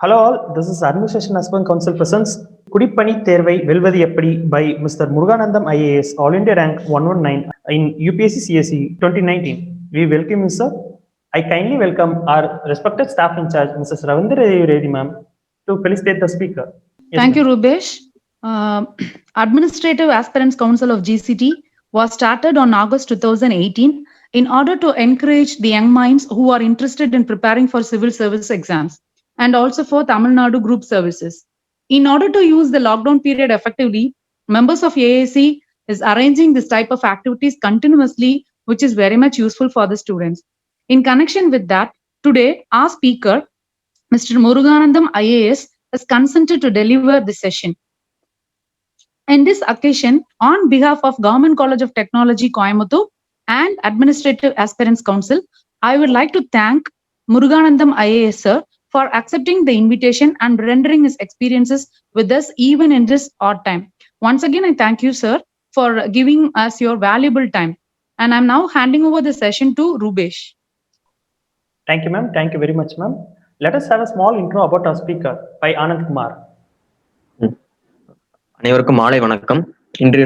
Hello all, this is Administration Aspirant Council presents குடிப்பணி தேர்வை வெல்வது எப்படி by Mr. Muruganantham IAS, All India Rank 119 in UPSC CSE 2019. We welcome you, sir. I kindly welcome our respected staff in charge, Mrs. Ravindra Reddy ma'am, to felicitate the speaker. Yes, Thank you, Rubesh. Administrative Aspirants Council of GCT was started on August 2018 in order to encourage the young minds who are interested in preparing for civil service exams and also for Tamil Nadu group services. In order to use the lockdown period effectively, members of AAC is arranging this type of activities continuously, which is very much useful for the students. In connection with that, today our speaker, Mr.Muruganantham IAS, has consented to deliver this session. In this occasion, on behalf of Government College of Technology, Coimbatore and Administrative Aspirants Council, I would like to thank Muruganantham IAS sir for accepting the invitation and rendering his experiences with us even in this odd time. Once again, I thank you, sir, for giving us your valuable time. And I'm now handing over the session to Rubesh. Thank you, ma'am. Thank you very much, ma'am. Let us have a small intro about our speaker by Anand Kumar. அனைவருக்கும் மாலை வணக்கம். இன்று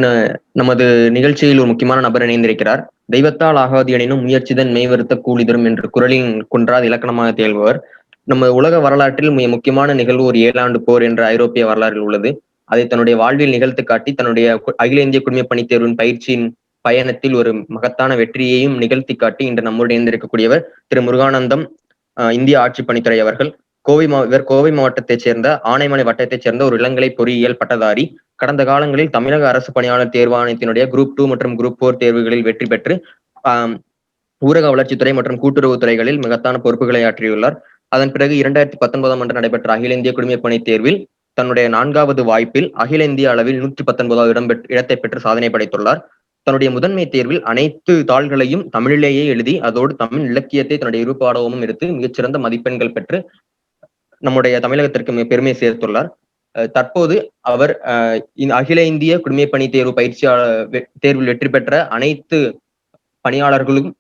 நமது நிகழ்ச்சியில் ஒரு முக்கியமான நபர் இணைந்திருக்கிறார். தெய்வத்தால் ஆகாது எனினும் முயற்சிதன் மெய்வருத்த கூலி தரும் என்று குறளின் குன்றாது இலக்கணமாக திகழ்பவர். நம்ம உலக வரலாற்றில் மிக முக்கியமான நிகழ்வு ஒரு 7 ஆண்டு போர் என்ற ஐரோப்பிய வரலாற்றில் உள்ளது. அதை தன்னுடைய வாழ்வில் நிகழ்த்து காட்டி தன்னுடைய அகில இந்திய குடிமைப்பணி தேர்வின் பயிற்சியின் பயணத்தில் ஒரு மகத்தான வெற்றியையும் நிகழ்த்தி காட்டி இன்று நம்முடைய இணைந்திருக்கக்கூடியவர் திரு முருகானந்தம் இந்திய ஆட்சி பணித்துறை அவர்கள். இவர் கோவை மாவட்டத்தைச் சேர்ந்த ஆனைமலை வட்டத்தைச் சேர்ந்த ஒரு இளங்கலை பொறியியல் பட்டதாரி. கடந்த காலங்களில் தமிழக அரசு பணியாளர் தேர்வாணையத்தினுடைய குரூப் 2 மற்றும் குரூப் 4 தேர்வுகளில் வெற்றி பெற்று ஊரக வளர்ச்சித்துறை மற்றும் கூட்டுறவு துறைகளில் மகத்தான பொறுப்புகளை ஆற்றியுள்ளார். அதன் பிறகு 2019 ஆண்டு நடைபெற்ற அகில இந்திய குடிமைப்பணி தேர்வில் தன்னுடைய 4வது வாய்ப்பில் அகில இந்திய அளவில் 119வது இடத்தை பெற்று சாதனை படைத்துள்ளார். தன்னுடைய முதன்மை தேர்வில் அனைத்து தாள்களையும் தமிழிலேயே எழுதி அதோடு தமிழ் இலக்கியத்தை தன்னுடைய இரு பாடமும் எடுத்து மிகச்சிறந்த மதிப்பெண்கள் பெற்று நம்முடைய தமிழகத்திற்கு பெருமை சேர்த்துள்ளார். தற்போது அவர் அகில இந்திய குடிமைப்பணி தேர்வு பயிற்சியாளர் தேர்வில் வெற்றி பெற்ற அனைத்து பணியாளர்களும்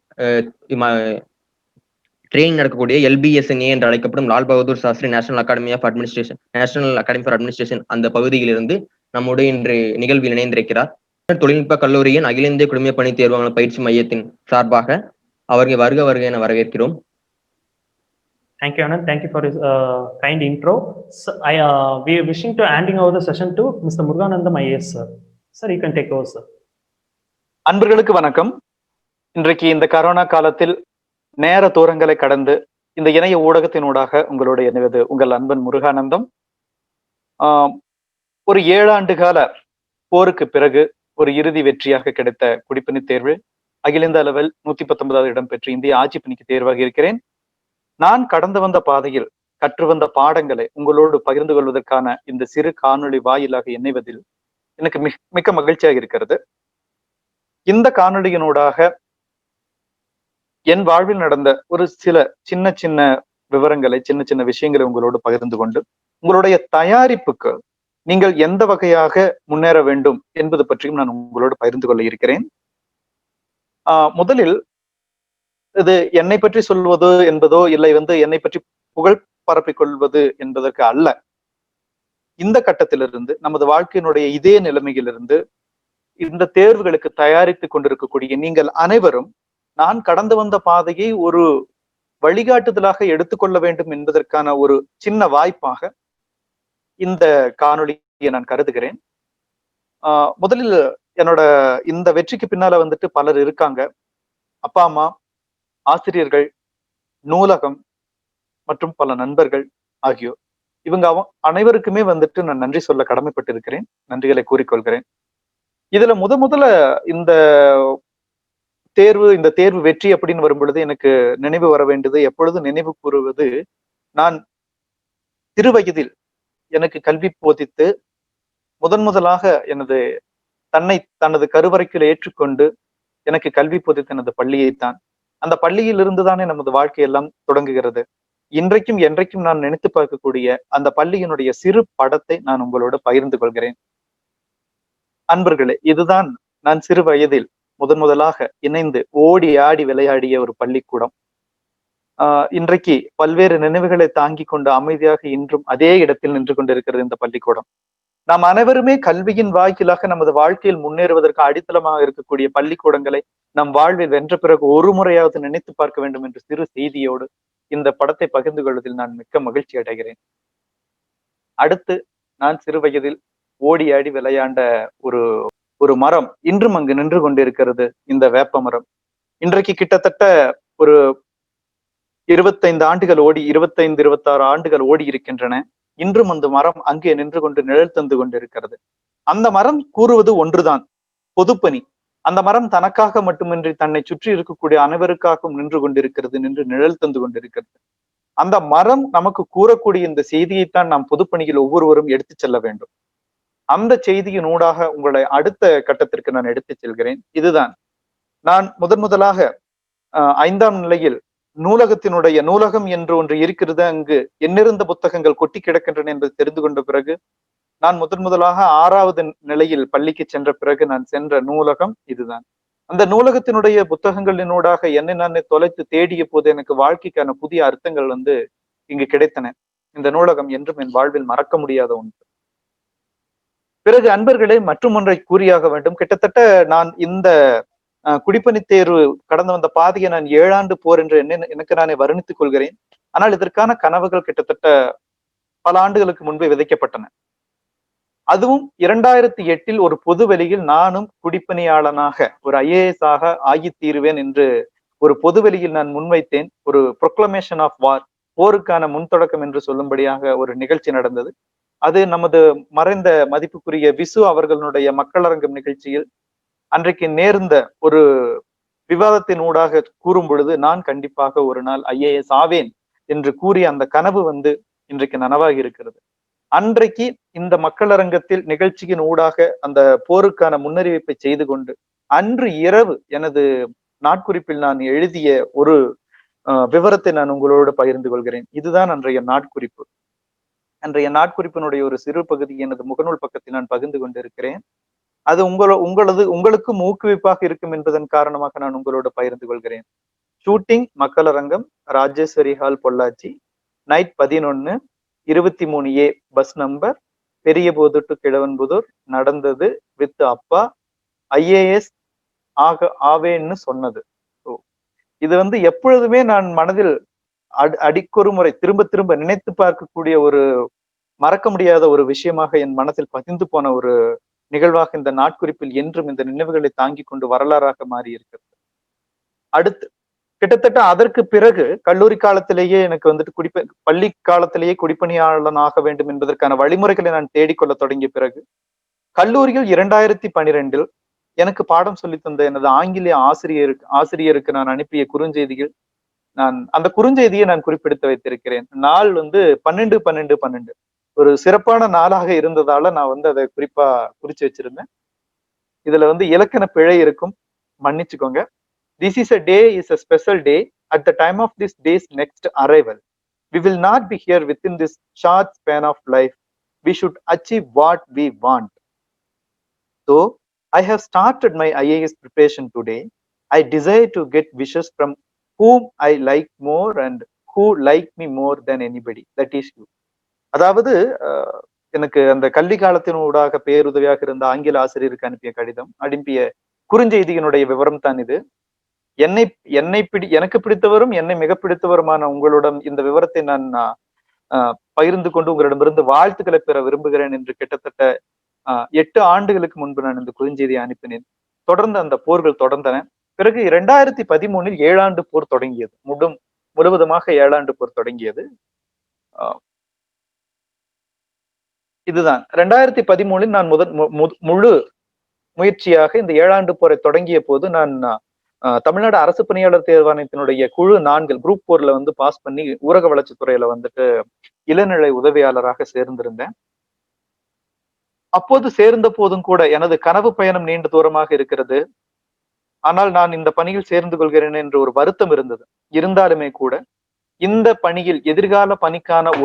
ட்ரெயினிங் நடக்கக்கூடிய LBSNA என்று அழைக்கப்படும் Lal Bahadur Shastri national academy for administration அந்த பகுதியில் இருந்து நம்முடைய இன்று நிகழ்வில் இணைந்திருக்கிறார். தொழில்நுட்ப கல்லூரியின் அகில இந்திய குடிமைப்பணி தேர்வாளர் பயிற்சி மையத்தின் சார்பாக அவர்கள் வருக என வரவேற்கிறோம். Thank you, Anand. Thank you for his kind intro. So, we are wishing to handing over the session to Mr. Muruganantham IAS, sir. Sir, you can take over, sir. அன்பர்களுக்கு வணக்கம். இன்றைக்கு இந்த கரோனா காலத்தில் நேர தூரங்களை கடந்து இந்த இணைய ஊடகத்தினூடாக உங்களுடைய இணைவது உங்கள் அன்பன் முருகானந்தம். ஒரு 7 ஆண்டு கால போருக்கு பிறகு ஒரு இறுதி வெற்றியாக கிடைத்த குடிப்பணி தேர்வு அகில இந்திய அளவில் 119வது இடம் பெற்று இந்திய ஆட்சி பணிக்கு தேர்வாக இருக்கிறேன். நான் கடந்து வந்த பாதையில் கற்று வந்த பாடங்களை உங்களோடு பகிர்ந்து கொள்வதற்கான இந்த சிறு காணொளி வாயிலாக இணைவதில் எனக்கு மிக்க மகிழ்ச்சியாக இருக்கிறது. இந்த காணொளியினூடாக என் வாழ்வில் நடந்த ஒரு சில சின்ன விவரங்களை சின்ன விஷயங்களை உங்களோடு பகிர்ந்து கொண்டு உங்களுடைய தயாரிப்புக்கு நீங்கள் எந்த வகையாக முன்னேற வேண்டும் என்பது பற்றியும் நான் உங்களோடு பகிர்ந்து கொள்ள இருக்கிறேன். முதலில் இது என்னை பற்றி சொல்வது என்பதோ இல்லை என்னை பற்றி புகழ் பரப்பிக் கொள்வது என்பதற்கு அல்ல. இந்த கட்டத்திலிருந்து நமது வாழ்க்கையினுடைய இதே நிலைமையிலிருந்து இந்த தேர்வுகளுக்கு தயாரித்து கொண்டிருக்கக்கூடிய நீங்கள் அனைவரும் நான் கடந்து வந்த பாதையை ஒரு வழிகாட்டுதலாக எடுத்துக்கொள்ள வேண்டும் என்பதற்கான ஒரு சின்ன வாய்ப்பாக இந்த காணொளியை நான் கருதுகிறேன். முதலில் என்னோட இந்த வெற்றிக்கு பின்னால பலர் இருக்காங்க. அப்பா அம்மா, ஆசிரியர்கள், நூலகம் மற்றும் பல நண்பர்கள் ஆகியோர். இவங்க அனைவருக்குமே நான் நன்றி சொல்ல கடமைப்பட்டிருக்கிறேன். நன்றிகளை கூறிக்கொள்கிறேன். இதுல முதல்ல இந்த தேர்வு வெற்றி அப்படின்னு வரும் பொழுது எனக்கு நினைவு வர வேண்டியது, எப்பொழுதும் நினைவு கூறுவது, நான் சிறுவயதில் எனக்கு கல்வி போதித்து முதலாக தனது கருவறைக்குள் ஏற்றுக்கொண்டு எனக்கு கல்வி போதித்த எனது பள்ளியைத்தான். அந்த பள்ளியில் இருந்துதானே நமது வாழ்க்கையெல்லாம் தொடங்குகிறது. இன்றைக்கும் என்றைக்கும் நான் நினைத்து பார்க்கக்கூடிய அந்த பள்ளியினுடைய சிறு படத்தை நான் உங்களோடு பகிர்ந்து கொள்கிறேன். அன்பர்களே, இதுதான் நான் சிறு வயதில் முதலாக இணைந்து ஓடி ஆடி விளையாடிய ஒரு பள்ளிக்கூடம். இன்றைக்கு பல்வேறு நினைவுகளை தாங்கி கொண்டு அமைதியாக இன்றும் அதே இடத்தில் நின்று கொண்டிருக்கிறது இந்த பள்ளிக்கூடம். நாம் அனைவருமே கல்வியின் வாயிலாக நமது வாழ்க்கையில் முன்னேறுவதற்கு அடித்தளமாக இருக்கக்கூடிய பள்ளிக்கூடங்களை நம் வாழ்வில் வென்ற பிறகு ஒரு முறையாவது நினைத்து பார்க்க வேண்டும் என்ற சிறு செய்தியோடு இந்த படத்தை பகிர்ந்து கொள்வதில் நான் மிக்க மகிழ்ச்சி அடைகிறேன். அடுத்து நான் சிறு வயதில் ஓடி ஆடி விளையாண்ட ஒரு ஒரு மரம் இன்றும் அங்கு நின்று கொண்டிருக்கிறது, இந்த வேப்ப மரம். இன்றைக்கு கிட்டத்தட்ட ஒரு 25 ஆண்டுகள் ஓடி 26 ஆண்டுகள் ஓடி இருக்கின்றன. இன்றும் அந்த மரம் அங்கே நின்று கொண்டு நிழல் தந்து கொண்டிருக்கிறது. அந்த மரம் கூறுவது ஒன்றுதான், பொதுப்பணி. அந்த மரம் தனக்காக மட்டுமின்றி தன்னை சுற்றி இருக்கக்கூடிய அனைவருக்காகவும் நின்று கொண்டிருக்கிறது, நின்று நிழல் தந்து கொண்டிருக்கிறது. அந்த மரம் நமக்கு கூறக்கூடிய இந்த செய்தியைத்தான் நாம் பொதுப்பணியில் ஒவ்வொருவரும் எடுத்துச் செல்ல வேண்டும். அந்த செய்தியின் ஊடாக உங்களை அடுத்த கட்டத்திற்கு நான் எடுத்துச் செல்கிறேன். இதுதான் நான் முதலாக 5ஆம் நிலையில் நூலகம் என்று ஒன்று இருக்கிறது, அங்கு எண்ணிருந்த புத்தகங்கள் கொட்டி கிடக்கின்றன என்பது தெரிந்து கொண்ட பிறகு நான் முதலாக 6வது நிலையில் பள்ளிக்கு சென்ற பிறகு நான் சென்ற நூலகம் இதுதான். அந்த நூலகத்தினுடைய புத்தகங்களினூடாக என்னை நானே தொலைத்து தேடிய போது எனக்கு வாழ்க்கைக்கான புதிய அர்த்தங்கள் இங்கு கிடைத்தன. இந்த நூலகம் என்றும் என் வாழ்வில் மறக்க முடியாத ஒன்று. பிறகு அன்பர்களே, மற்றும் ஒன்றை கூறியாக வேண்டும். கிட்டத்தட்ட நான் இந்த குடிப்பணி தேர்வு கடந்து வந்த பாதையை நான் 7 ஆண்டு போர் என்று எனக்கு நானே வர்ணித்துக் கொள்கிறேன். ஆனால் இதற்கான கனவுகள் கிட்டத்தட்ட பல ஆண்டுகளுக்கு முன்பே விதைக்கப்பட்டன. அதுவும் 2008 ஒரு பொது வெளியில் நானும் குடிப்பணியாளனாக ஒரு IAS ஆகி தீருவேன் என்று ஒரு பொது வெளியில் நான் முன்வைத்தேன். ஒரு ப்ரொக்ளமேஷன் ஆஃப் வார், போருக்கான முன்தொடக்கம் என்று சொல்லும்படியாக ஒரு நிகழ்ச்சி நடந்தது. அது நமது மறைந்த மதிப்புக்குரிய விசு அவர்களுடைய மக்களரங்கம் நிகழ்ச்சியில் அன்றைக்கு நேர்ந்த ஒரு விவாதத்தின் ஊடாக கூறும் பொழுது நான் கண்டிப்பாக ஒரு நாள் IAS ஆவேன் என்று கூறிய அந்த கனவு இன்றைக்கு நனவாகி இருக்கிறது. அன்றைக்கு இந்த மக்களரங்கத்தில் நிகழ்ச்சியின் ஊடாக அந்த போருக்கான முன்னறிவிப்பை செய்து கொண்டு அன்று இரவு எனது நாட்குறிப்பில் நான் எழுதிய ஒரு விவரத்தை நான் உங்களோடு பகிர்ந்து கொள்கிறேன். இதுதான் அன்றைய நாட்குறிப்பு. அன்றைய நாட்குறிப்பினுடைய ஒரு சிறு பகுதி எனது முகநூல் பக்கத்தில் நான் பகிர்ந்து கொண்டிருக்கிறேன். அது உங்களுக்கு ஊக்குவிப்பாக இருக்கும் என்பதன் காரணமாக நான் உங்களோடு பகிர்ந்து கொள்கிறேன். Shooting Makkalarangam, Rajeswari hall, Pollachi, night 11:23A bus number, Periyapodu to Kizhavanputhur. நடந்தது வித் அப்பா, IAS ஆவேன்னு சொன்னது. இது எப்பொழுதுமே நான் மனதில் அடிக்கொரு முறை திரும்ப திரும்ப நினைத்து பார்க்கக்கூடிய ஒரு மறக்க முடியாத ஒரு விஷயமாக என் மனதில் பதிந்து போன ஒரு நிகழ்வாக இந்த நாட்குறிப்பில் என்றும் இந்த நினைவுகளை தாங்கி கொண்டு வரலாறாக மாறி இருக்கிறது. அடுத்து கிட்டத்தட்ட அதற்கு பிறகு கல்லூரி காலத்திலேயே எனக்கு பள்ளி காலத்திலேயே குடிப்பணியாளனாக வேண்டும் என்பதற்கான வழிமுறைகளை நான் தேடிக்கொள்ள தொடங்கிய பிறகு கல்லூரியில் 2012 எனக்கு பாடம் சொல்லி தந்த எனது ஆங்கில ஆசிரியருக்கு நான் அனுப்பிய குறுஞ்செய்திகள், நான் அந்த குறுஞ்செய்தியை நான் குறிப்பிடுத்து வைத்திருக்கிறேன். நாள் 12/12/12 ஒரு சிறப்பான நாளாக இருந்ததால நான் அதை குறிப்பா குறிச்சு வச்சிருந்தேன். இதுல இலக்கண பிழை இருக்கும், மன்னிச்சுக்கோங்க. This is a day is a special day. At the time of this day's next arrival, we will not be here within this short span of life. We should achieve what we want. So, I have started my IAS preparation today. I desire to get wishes from whom I like more and who like me more than anybody. That is you. அதாவது எனக்கு அந்த கல்வி காலத்தினூடாக பேருதவியாக இருந்த ஆங்கில ஆசிரியருக்கு அனுப்பிய குறுஞ்செய்தியினுடைய விவரம் தான் இது. எனக்கு பிடித்தவரும் என்னை மிக பிடித்தவருமான உங்களுடன் இந்த விவரத்தை நான் பகிர்ந்து கொண்டு உங்களிடமிருந்து வாழ்த்துக்களை பெற விரும்புகிறேன் என்று கிட்டத்தட்ட 8 ஆண்டுகளுக்கு முன்பு நான் இந்த குறுஞ்செய்தியை அனுப்பினேன். தொடர்ந்து அந்த போர்கள் தொடர்ந்தன. பிறகு 2013 7 ஆண்டு போர் தொடங்கியது. முழுவதுமாக 7 ஆண்டு போர் தொடங்கியது. இதுதான் 2013 நான் முழு முயற்சியாக இந்த 7 ஆண்டு போரை தொடங்கிய போது நான் தமிழ்நாடு அரசு பணியாளர் தேர்வாணையத்தினுடைய குழு 4 குரூப் 4ல பாஸ் பண்ணி ஊரக வளர்ச்சித்துறையில இளநிலை உதவியாளராக சேர்ந்திருந்தேன். அப்போது சேர்ந்த போதும் கூட எனது கனவு பயணம் நீண்ட தூரமாக இருக்கிறது. ஆனால் நான் இந்த பணியில் சேர்ந்து கொள்கிறேன் என்று ஒரு வருத்தம் இருந்தது. இருந்தாலுமே கூட இந்த பணியில் எதிர்கால பணிக்கான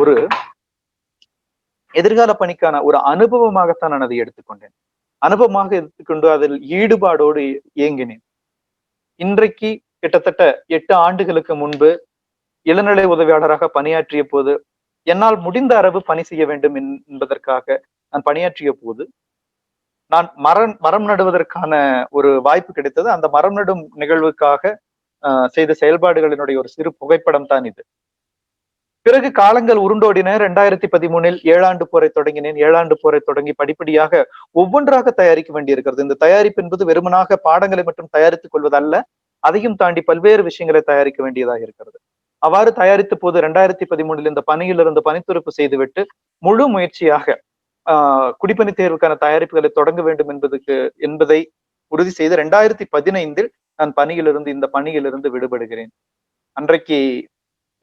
ஒரு அனுபவமாகத்தான் நான் அதை எடுத்துக்கொண்டேன். அனுபவமாக எடுத்துக்கொண்டு அதில் ஈடுபாடோடு இயங்கினேன். இன்றைக்கு கிட்டத்தட்ட 8 ஆண்டுகளுக்கு முன்பு இளநிலை உதவியாளராக பணியாற்றிய போது என்னால் முடிந்த அளவு பணி செய்ய வேண்டும் என்பதற்காக நான் பணியாற்றிய போது நான் மரம் நடுவதற்கான ஒரு வாய்ப்பு கிடைத்தது. அந்த மரம் நடும் நிகழ்வுக்காக செய்த செயல்பாடுகளினுடைய ஒரு சிறு புகைப்படம் தான் இது. பிறகு காலங்கள் உருண்டோடின. 2013 7ஆண்டு போரை தொடங்கினேன். 7ஆண்டு போரை தொடங்கி படிப்படியாக ஒவ்வொன்றாக தயாரிக்க வேண்டியிருக்கிறது. இந்த தயாரிப்பு என்பது வெறுமனாக பாடங்களை மட்டும் தயாரித்துக் கொள்வதல்ல, அதையும் தாண்டி பல்வேறு விஷயங்களை தயாரிக்க வேண்டியதாக இருக்கிறது. அவ்வாறு தயாரித்த போது 2013 இந்த பணியிலிருந்து பணித்துறப்பு செய்துவிட்டு முழு முயற்சியாக குடிப்பணி தேர்வுக்கான தயாரிப்புகளை தொடங்க வேண்டும் என்பதை உறுதி செய்து 2015 நான் இந்த பணியிலிருந்து விடுபடுகிறேன். அன்றைக்கு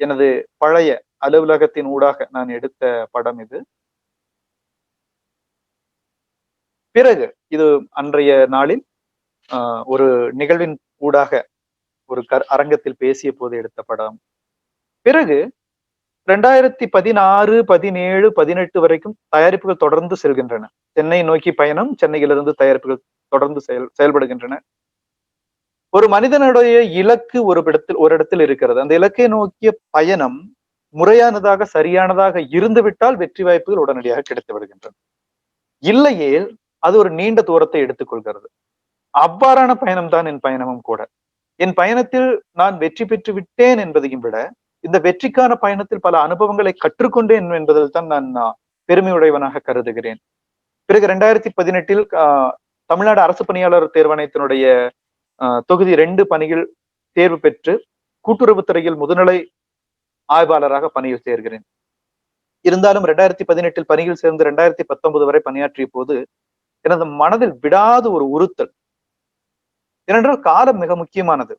எனது பழைய அலுவலகத்தின் ஊடாக நான் எடுத்த படம் இது. பிறகு இது அன்றைய நாளில் ஒரு நிகழ்வின் ஊடாக ஒரு அரங்கத்தில் பேசிய போது எடுத்த படம். பிறகு 2016, 17, 18 வரைக்கும் தயாரிப்புகள் தொடர்ந்து செல்கின்றன. சென்னை நோக்கி பயணம், சென்னையிலிருந்து தயாரிப்புகள் தொடர்ந்து செயல்படுகின்றன. ஒரு மனிதனுடைய இலக்கு ஒரு இடத்தில் இருக்கிறது. அந்த இலக்கை நோக்கிய பயணம் முறையானதாக சரியானதாக இருந்துவிட்டால் வெற்றி வாய்ப்புகள் உடனடியாக கிடைத்து விடுகின்றன. இல்லையேல் அது ஒரு நீண்ட தூரத்தை எடுத்துக்கொள்கிறது. அவ்வாறான பயணம் தான் என் பயணமும் கூட. என் பயணத்தில் நான் வெற்றி பெற்று விட்டேன் என்பதையும் விட இந்த வெற்றிக்கான பயணத்தில் பல அனுபவங்களை கற்றுக்கொண்டேன் என்பதில் தான் நான் பெருமையுடையவனாக கருதுகிறேன். பிறகு 2018 தமிழ்நாடு அரசு பணியாளர் தேர்வாணையத்தினுடைய தொகுதி 2 பணியில் தேர்வு பெற்று கூட்டுறவுத்துறையில் முதுநிலை ஆய்வாளராக பணியில் சேர்கிறேன். இருந்தாலும் 2018 பணியில் சேர்ந்து 2019 வரை பணியாற்றிய போது எனது மனதில் விடாத ஒரு உறுத்தல். ஏனென்றால் காலம் மிக முக்கியமானது.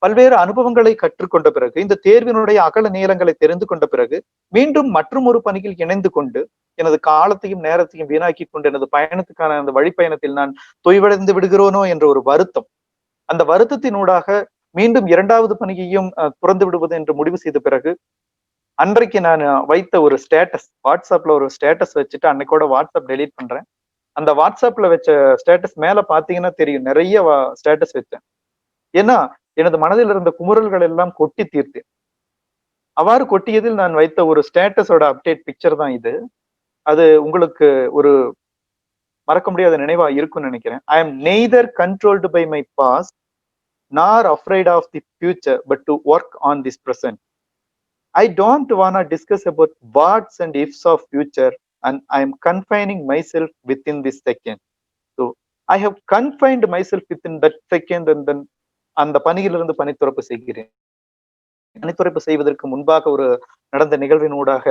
பல்வேறு அனுபவங்களை கற்றுக்கொண்ட பிறகு, இந்த தேர்வினுடைய அகல நீளங்களை தெரிந்து கொண்ட பிறகு மீண்டும் மற்றும் ஒரு பணியில் இணைந்து கொண்டு எனது காலத்தையும் நேரத்தையும் வீணாக்கி கொண்டு எனது பயணத்துக்கான அந்த வழிப்பயணத்தில் நான் தொய்வடைந்து விடுகிறோனோ என்ற ஒரு வருத்தம். அந்த வருத்தத்தினூடாக மீண்டும் 2வது பணியையும் துறந்து விடுவது என்று முடிவு செய்த பிறகு அன்றைக்கு நான் வைத்த ஒரு ஸ்டேட்டஸ், வாட்ஸ்அப்ல ஒரு ஸ்டேட்டஸ் வச்சுட்டு அன்னைக்கோட வாட்ஸ்அப் டெலீட் பண்றேன். அந்த வாட்ஸ்அப்ல வச்ச ஸ்டேட்டஸ் மேல பாத்தீங்கன்னா தெரியும், நிறைய ஸ்டேட்டஸ் வச்சேன். ஏன்னா எனது மனதில் இருந்த குமுறல்கள் எல்லாம் கொட்டி தீர்த்தேன். அவ்வாறு கொட்டியதில் நான் வைத்த ஒரு ஸ்டேட்டஸோட அப்டேட் பிக்சர் தான் இது. அது உங்களுக்கு ஒரு மறக்க முடியாத நினைவா இருக்கும்னு நினைக்கிறேன். I am neither controlled by my past nor afraid of the future but to work on this present. I don't wanna discuss about what's and ifs of future and I am confining myself within this second. So I have confined myself within that second and then அந்த பணியிலிருந்து பணித்துறப்பு செய்கிறேன். பணித்துறப்பு செய்வதற்கு முன்பாக ஒரு நடந்த நிகழ்வினூடாக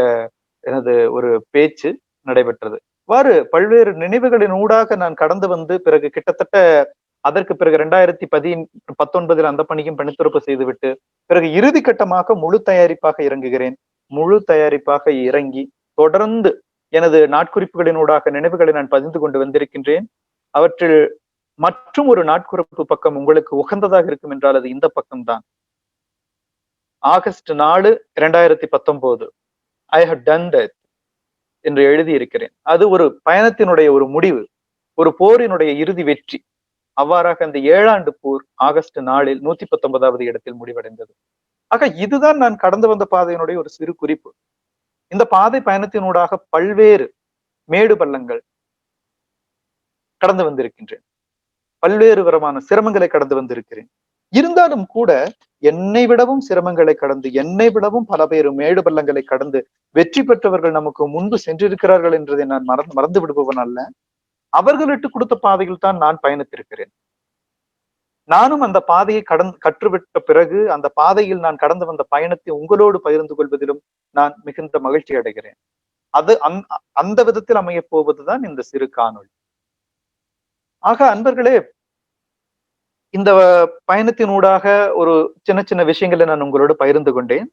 எனது ஒரு பேச்சு நடைபெற்றது. இவ்வாறு பல்வேறு நினைவுகளின் ஊடாக நான் கடந்து வந்து பிறகு கிட்டத்தட்ட அதற்கு பிறகு 2019 அந்த பணியும் பணித்துறப்பு செய்துவிட்டு பிறகு இறுதி கட்டமாக முழு தயாரிப்பாக இறங்குகிறேன். முழு தயாரிப்பாக இறங்கி தொடர்ந்து எனது நாட்குறிப்புகளினூடாக நினைவுகளை நான் பதிந்து கொண்டு வந்திருக்கின்றேன். அவற்றில் மற்றும் ஒரு நாட்குறிப்பு பக்கம் உங்களுக்கு உகந்ததாக இருக்கும் என்றால் அது இந்த பக்கம்தான். August 4, 2019 I have done that என்று எழுதி இருக்கிறேன். அது ஒரு பயணத்தினுடைய ஒரு முடிவு, ஒரு போரினுடைய இறுதி வெற்றி. அவ்வாறாக அந்த 7ஆண்டு போர் ஆகஸ்ட் 4 119வது இடத்தில் முடிவடைந்தது. ஆக இதுதான் நான் கடந்து வந்த பாதையினுடைய ஒரு சிறு குறிப்பு. இந்த பாதை பயணத்தினூடாக பல்வேறு மேடு பள்ளங்கள் கடந்து வந்திருக்கின்றேன். பல்வேறு விதமான சிரமங்களை கடந்து வந்திருக்கிறேன். இருந்தாலும் கூட என்னை விடவும் சிரமங்களை கடந்து, என்னை விடவும் பல பேர் மேடு பள்ளங்களை கடந்து வெற்றி பெற்றவர்கள் நமக்கு முன்பு சென்றிருக்கிறார்கள் என்றதை நான் மறந்து விடுபவன் அல்ல. அவர்களிட்டு கொடுத்த பாதையில் தான் நான் பயணித்திருக்கிறேன். நானும் அந்த பாதையை கற்றுவிட்ட பிறகு அந்த பாதையில் நான் கடந்து வந்த பயணத்தை உங்களோடு பகிர்ந்து கொள்வதிலும் நான் மிகுந்த மகிழ்ச்சி அடைகிறேன். அது அந்த விதத்தில் அமைய போவதுதான் இந்த சிறு காணொளி. ஆக அன்பர்களே, இந்த பயணத்தினூடாக ஒரு சின்ன சின்ன விஷயங்களை நான் உங்களோடு பகிர்ந்து கொண்டேன்.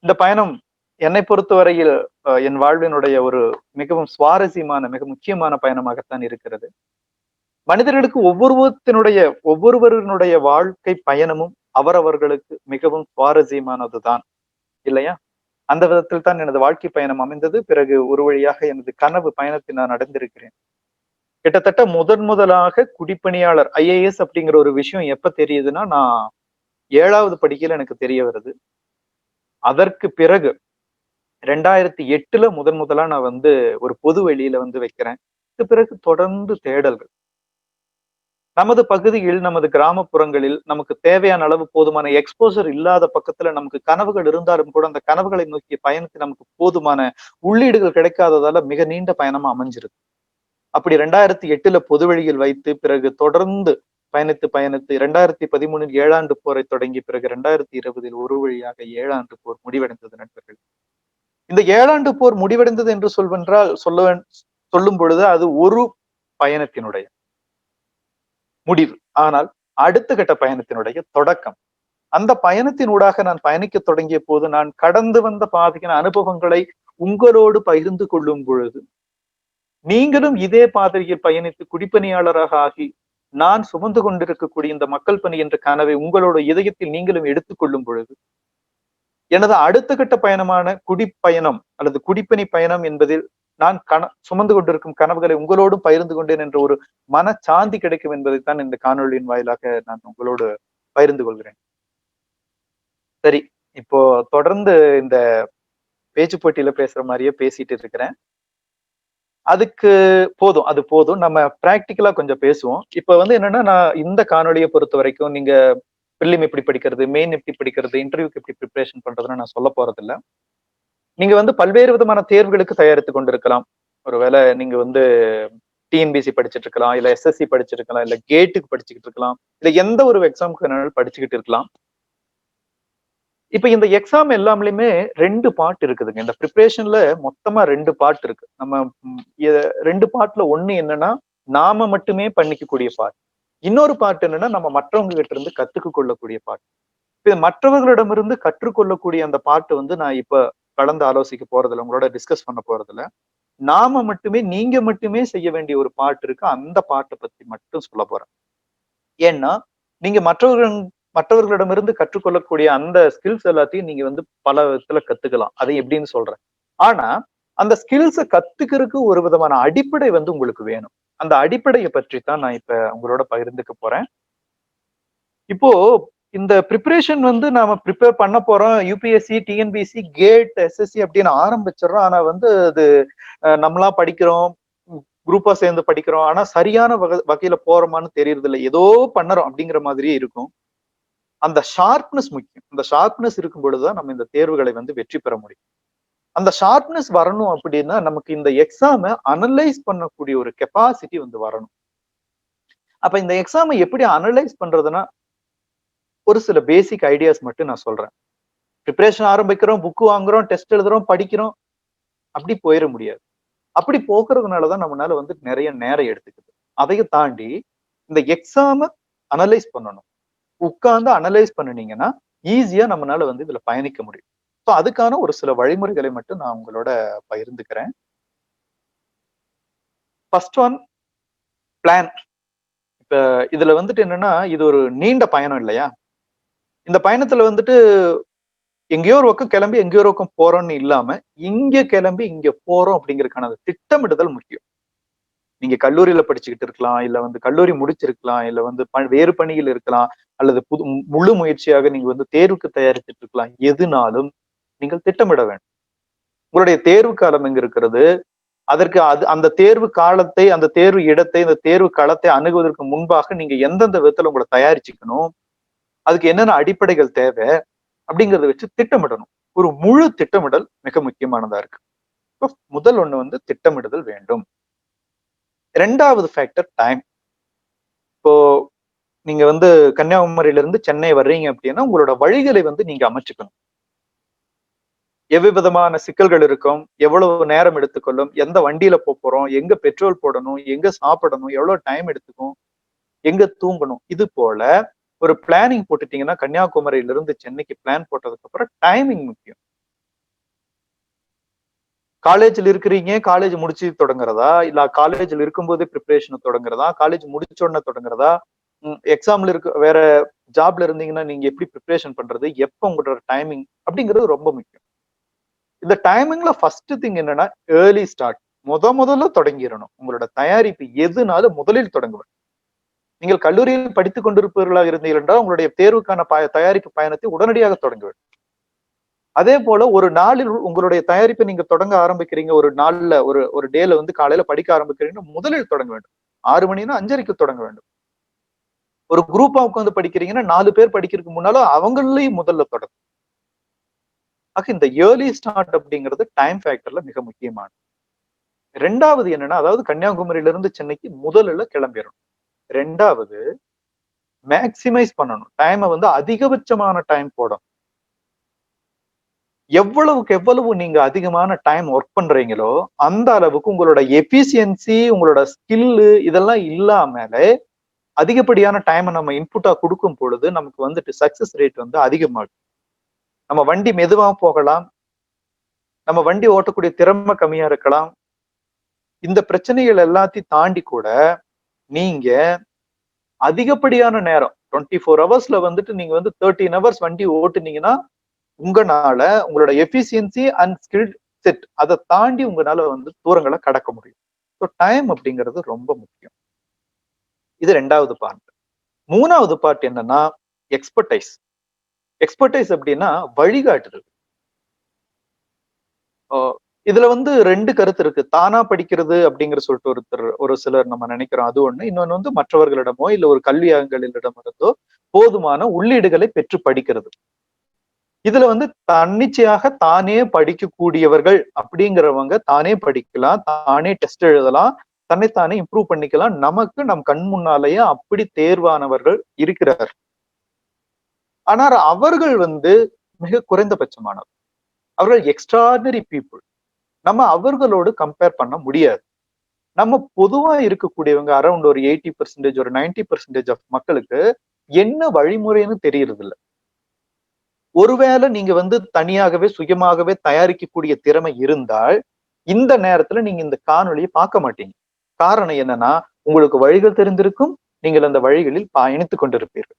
இந்த பயணம் என்னை பொறுத்தவரையில் என் வாழ்வினுடைய ஒரு மிகவும் சுவாரஸ்யமான, மிக முக்கியமான பயணமாகத்தான் இருக்கிறது. மனிதர்களுக்கு ஒவ்வொருவருடைய வாழ்க்கை பயணமும் அவரவர்களுக்கு மிகவும் சுவாரஸ்யமானதுதான் இல்லையா? அந்த விதத்தில் தான் எனது வாழ்க்கை பயணம் அமைந்தது. பிறகு ஒரு வழியாக எனது கனவு பயணத்தை நான் அடைந்திருக்கிறேன். கிட்டத்தட்ட முதலாக குடிப்பணியாளர் IAS அப்படிங்கிற ஒரு விஷயம் எப்ப தெரியுதுன்னா, நான் 7வது படிக்கையில எனக்கு தெரிய வருது. அதற்கு பிறகு 2008 முதலா நான் வந்து ஒரு பொது வெளியில வந்து வைக்கிறேன். அதுக்கு பிறகு தொடர்ந்து தேடல்கள். நமது பகுதியில், நமது கிராமப்புறங்களில் நமக்கு தேவையான அளவு போதுமான எக்ஸ்போசர் இல்லாத பக்கத்துல நமக்கு கனவுகள் இருந்தாலும் கூட அந்த கனவுகளை நோக்கி பயணித்து நமக்கு போதுமான உள்ளீடுகள் கிடைக்காததால மிக நீண்ட பயணமா அமைஞ்சிருக்கு. அப்படி 2008 பொதுவெளியில் வைத்து பிறகு தொடர்ந்து பயணித்து 2013 ஏழாண்டு போரை தொடங்கி பிறகு 2020 ஒரு வழியாக ஏழாண்டு போர் முடிவடைந்தது நண்பர்கள். இந்த ஏழாண்டு போர் முடிவடைந்தது என்று சொல்லும் பொழுது அது ஒரு பயணத்தினுடைய முடிவு. ஆனால் அடுத்த கட்ட பயணத்தினுடைய தொடக்கம். அந்த பயணத்தினூடாக நான் பயணிக்க தொடங்கிய போது நான் கடந்து வந்த பாதையின் அனுபவங்களை உங்களோடு பகிர்ந்து கொள்ளும் பொழுது நீங்களும் இதே பாதையில் பயணித்து குடிப்பணியாளராக ஆகி நான் சுமந்து கொண்டிருக்கக்கூடிய இந்த மக்கள் பணி என்ற கனவை உங்களோட இதயத்தில் நீங்களும் எடுத்துக்கொள்ளும் பொழுது எனது அடுத்த கட்ட பயணமான குடிப்பயணம் அல்லது குடிப்பணி பயணம் என்பதில் நான் சுமந்து கொண்டிருக்கும் கனவுகளை உங்களோடும் பகிர்ந்து கொண்டேன் என்ற ஒரு மன சாந்தி கிடைக்கும் என்பதைத்தான் இந்த காணொலியின் வாயிலாக நான் உங்களோடு பகிர்ந்து கொள்கிறேன். சரி, இப்போ தொடர்ந்து இந்த பேச்சு போட்டியில பேசுற மாதிரியே பேசிட்டு இருக்கிறேன். அதுக்கு அது போதும். நம்ம பிராக்டிக்கலா கொஞ்சம் பேசுவோம். இப்ப வந்து என்னன்னா, நான் இந்த காணொலியை பொறுத்த வரைக்கும் நீங்க பிரிலிம் எப்படி படிக்கிறது, மெயின் எப்படி படிக்கிறது, இன்டர்வியூக்கு எப்படி ப்ரிப்பரேஷன் பண்றதுன்னு நான் சொல்ல போறது இல்ல. நீங்க வந்து பல்வேறு விதமான தேர்வுகளுக்கு தயாரித்து கொண்டிருக்கலாம். ஒருவேளை நீங்க வந்து டிஎன்பிசி படிச்சுட்டு இருக்கலாம், இல்ல எஸ்எஸ்சி படிச்சிருக்கலாம், இல்ல கேட்டுக்கு படிச்சுக்கிட்டு இருக்கலாம், இல்ல எந்த ஒரு எக்ஸாமுக்கு வேணாலும் படிச்சுக்கிட்டு இருக்கலாம். இப்ப இந்த எக்ஸாம் எல்லாமே 2 பார்ட் இருக்குதுங்க. இந்த ப்ரிப்பரேஷன்ல மொத்தமா 2 பார்ட் இருக்கு. நம்ம 2 பார்ட்ல ஒண்ணு என்னன்னா நாம மட்டுமே பண்ணிக்கக்கூடிய பார்ட். இன்னொரு பார்ட் என்னன்னா நம்ம மற்றவங்க கிட்ட இருந்து கத்துக்க கொள்ளக்கூடிய பார்ட். இப்ப மற்றவர்களிடமிருந்து கற்றுக்கொள்ளக்கூடிய அந்த பார்ட் வந்து நான் இப்ப கலந்து ஆலோசிக்க போறதில்ல, உங்களோட டிஸ்கஸ் பண்ண போறதில்ல. நீங்க மட்டுமே செய்ய வேண்டிய ஒரு பார்ட் இருக்கு. அந்த பார்ட்டை பத்தி மட்டும் சொல்ல போறேன். ஏன்னா நீங்க மற்றவர்களிடமிருந்து கற்றுக்கொள்ளக்கூடிய அந்த ஸ்கில்ஸ் எல்லாத்தையும் நீங்க வந்து பல விதத்துல கத்துக்கலாம். அதை எப்படின்னு சொல்றேன். ஆனா அந்த ஸ்கில்ஸை கத்துக்கிறதுக்கு ஒரு விதமான அடிப்படை வந்து உங்களுக்கு வேணும். அந்த அடிப்படையை பற்றி தான் நான் இப்ப உங்களோட பகிர்ந்துக்க போறேன். இப்போ இந்த ப்ரிப்பரேஷன் வந்து நாம ப்ரிப்பேர் பண்ண போறோம். யூபிஎஸ்சி, டிஎன்பிசி, கேட், எஸ்எஸ்சி அப்படின்னு ஆரம்பிச்சிடறோம். ஆனா வந்து அது நம்மளா படிக்கிறோம், குரூப்பா சேர்ந்து படிக்கிறோம். ஆனா சரியான வகையில போறோமான்னு தெரியறது இல்லை. ஏதோ பண்ணுறோம் அப்படிங்கிற மாதிரியே இருக்கும். அந்த ஷார்ப்னஸ் முக்கியம். அந்த ஷார்ப்னஸ் இருக்கும் பொழுதுதான் நம்ம இந்த தேர்வுகளை வந்து வெற்றி பெற முடியும். அந்த ஷார்ப்னஸ் வரணும் அப்படின்னா நமக்கு இந்த எக்ஸாமை அனலைஸ் பண்ணக்கூடிய ஒரு கெப்பாசிட்டி வந்து வரணும். அப்ப இந்த எக்ஸாமை எப்படி அனலைஸ் பண்றதுன்னா ஒரு சில பேசிக் ஐடியாஸ் மட்டும் நான் சொல்றேன். ப்ரிப்பரேஷன் ஆரம்பிக்கிறோம், புக் வாங்குறோம், டெஸ்ட் எழுதுறோம், படிக்கிறோம், அப்படி போயிட முடியாது. அப்படி போக்குறதுனாலதான் நம்மளால வந்து நிறைய நேரம் எடுத்துக்குது. அதையும் தாண்டி இந்த எக்ஸாமை அனலைஸ் பண்ணணும். உட்கார்ந்து அனலைஸ் பண்ணினீங்கன்னா ஈஸியா நம்மளால வந்து இதுல பயணிக்க முடியும். ஸோ அதுக்கான ஒரு சில வழிமுறைகளை மட்டும் நான் உங்களோட பகிர்ந்துக்கிறேன். First one, plan. இப்ப இதுல வந்துட்டு என்னன்னா இது ஒரு நீண்ட பயணம் இல்லையா? இந்த பயணத்துல வந்துட்டு எங்கேயோ ஒரு பக்கம் கிளம்பி எங்கேயோ ஒரு பக்கம் போறோம்னு இல்லாம இங்க கிளம்பி இங்க போறோம் அப்படிங்கறதுக்கான திட்டமிடுதல் முக்கியம். நீங்க கல்லூரியில படிச்சுக்கிட்டு இருக்கலாம், இல்ல வந்து கல்லூரி முடிச்சிருக்கலாம், இல்ல வந்து வேறு பணியில் இருக்கலாம், அல்லது முழு முயற்சியாக நீங்க வந்து தேர்வுக்கு தயாரிச்சுட்டு இருக்கலாம். எதுனாலும் நீங்கள் திட்டமிட வேண்டும். உங்களுடைய தேர்வு காலம் எங்க இருக்கிறது, அதற்கு அந்த தேர்வு காலத்தை, அந்த தேர்வு இடத்தை, அந்த தேர்வு களத்தை அணுகுவதற்கு முன்பாக நீங்க எந்தெந்த விதத்துல உங்களை தயாரிச்சுக்கணும், அதுக்கு என்னென்ன அடிப்படைகள் தேவை அப்படிங்கறத வச்சு திட்டமிடணும். ஒரு முழு திட்டமிடல் மிக முக்கியமானதா இருக்கு. முதல் ஒண்ணு வந்து திட்டமிடுதல் வேண்டும். 2வது ஃபேக்டர் டைம். இப்போ நீங்க வந்து கன்னியாகுமரியில இருந்து சென்னை வர்றீங்க அப்படின்னா உங்களோட வழிகளை வந்து நீங்க அமைச்சுக்கணும். எவ்விதமான சிக்கல்கள் இருக்கும், எவ்வளவு நேரம் எடுத்துக்கொள்ளும், எந்த வண்டியில போறோம், எங்க பெட்ரோல் போடணும், எங்க சாப்பிடணும், எவ்வளவு டைம் எடுத்துக்கும், எங்க தூங்கணும். இது போல ஒரு பிளானிங் போட்டுட்டீங்கன்னா கன்னியாகுமரியில இருந்து சென்னைக்கு பிளான் போட்டதுக்கு அப்புறம் டைமிங் முக்கியம். காலேஜ்ல இருக்கிறீங்க, காலேஜ் முடிச்சு தொடங்குறதா, இல்ல காலேஜ்ல இருக்கும்போதே ப்ரிப்பரேஷன் தொடங்குறதா, காலேஜ் முடிச்ச உடனே தொடங்குறதா, எக்ஸாம்ல வேற ஜாப்ல இருந்தீங்கன்னா நீங்க எப்படி ப்ரிப்பரேஷன் பண்றது, எப்ப உங்களோட டைமிங் அப்படிங்கிறது ரொம்ப முக்கியம். இந்த டைமிங்ல ஃபர்ஸ்ட் திங் என்னன்னா ஏர்லி ஸ்டார்ட். முதல்ல தொடங்கிடணும். உங்களோட தயாரிப்பு எதுனாலும் முதலில் தொடங்குவேன். நீங்கள் கல்லூரியில் படித்துக் கொண்டிருப்பவர்களாக இருந்தீர்கள் என்றால் உங்களுடைய தேர்வுக்கான தயாரிப்பு பயணத்தை உடனடியாக தொடங்குவேன். அதே போல ஒரு நாளில் உங்களுடைய தயாரிப்பை நீங்க தொடங்க ஆரம்பிக்கிறீங்க, ஒரு நாள்ல ஒரு டேல வந்து காலையில படிக்க ஆரம்பிக்கிறீங்கன்னா முதலில் தொடங்க வேண்டும். 6 மணினா 5:30க்கு தொடங்க வேண்டும். ஒரு குரூப்பா உட்கார்ந்து படிக்கிறீங்கன்னா 4 பேர் படிக்கிறதுக்கு முன்னால அவங்களையும் முதல்ல தொடங்க. ஆக இந்த ஏர்லி ஸ்டார்ட் அப்படிங்கிறது டைம் ஃபேக்டர்ல மிக முக்கியமானது. 2வது என்னன்னா, அதாவது கன்னியாகுமரியில இருந்து சென்னைக்கு முதல்ல கிளம்பிடணும். 2வது மேக்ஸிமைஸ் பண்ணணும். டைம வந்து அதிகபட்சமான டைம் போடணும். எவ்வளவுக்கு எவ்வளவு நீங்க அதிகமான டைம் ஒர்க் பண்றீங்களோ, அந்த அளவுக்கு உங்களோட எஃபிசியன்சி, உங்களோட ஸ்கில்லு இதெல்லாம் இல்லாமலே அதிகப்படியான டைம நம்ம இன்புட்டா குடுக்கும் பொழுது, நமக்கு வந்துட்டு சக்சஸ் ரேட் வந்து அதிகமாகும். நம்ம வண்டி மெதுவா போகலாம். நம்ம வண்டி ஓட்டக்கூடிய திறமை கம்மியா இருக்கலாம். இந்த பிரச்சனைகள் எல்லாத்தையும் தாண்டி கூட, நீங்க அதிகப்படியான நேரம் 24 ஹவர்ஸ்ல வந்துட்டு நீங்க வந்து 13 ஹவர்ஸ் வண்டி ஓட்டுனீங்கன்னா, உங்கனால உங்களோட எஃபிசியன்சி அண்ட் ஸ்கில் செட் அத தாண்டி உங்கனால வந்து தூரங்கள கடக்க முடியும். ஸோ டைம் அப்படிங்கிறது ரொம்ப முக்கியம். இது 2வது பார்ட். 3வது பார்ட் என்னன்னா, எக்ஸ்பர்டைஸ். எக்ஸ்பர்டைஸ் அப்படின்னா வழிகாட்டுதல். ஆ இதுல வந்து 2 கருத்து இருக்கு. தானா படிக்கிறது அப்படிங்கிற சொல்லிட்டு ஒரு சிலர் நம்ம நினைக்கிறோம். அது ஒண்ணு. இன்னொன்னு வந்து மற்றவர்களிடமோ, இல்ல ஒரு கல்வியகங்களிடமிருந்தோ போதுமான உள்ளீடுகளை பெற்று படிக்கிறது. இதுல வந்து தன்னிச்சையாக தானே படிக்கக்கூடியவர்கள் அப்படிங்கிறவங்க தானே படிக்கலாம், தானே டெஸ்ட் எழுதலாம், தன்னைத்தானே இம்ப்ரூவ் பண்ணிக்கலாம். நமக்கு நம் கண் முன்னாலேயே அப்படி தேர்வானவர்கள் இருக்கிறார். ஆனால் அவர்கள் வந்து மிக குறைந்தபட்சமானவர். அவர்கள் எக்ஸ்ட்ராடினரி பீப்புள். நம்ம அவர்களோடு கம்பேர் பண்ண முடியாது. நம்ம பொதுவா இருக்கக்கூடியவங்க அரௌண்ட் ஒரு 80% ஒரு 90% ஆஃப் மக்களுக்கு என்ன வழிமுறைன்னு தெரியறது இல்ல. ஒருவேளை நீங்க வந்து தனியாகவே சுயமாகவே தயாரிக்கக்கூடிய திறமை இருந்தால், இந்த நேரத்துல நீங்க இந்த காணொளியை பார்க்க மாட்டீங்க. காரணம் என்னன்னா, உங்களுக்கு வழிகள் தெரிந்திருக்கும். நீங்கள் அந்த வழிகளில் பயணித்துக் கொண்டிருப்பீர்கள்.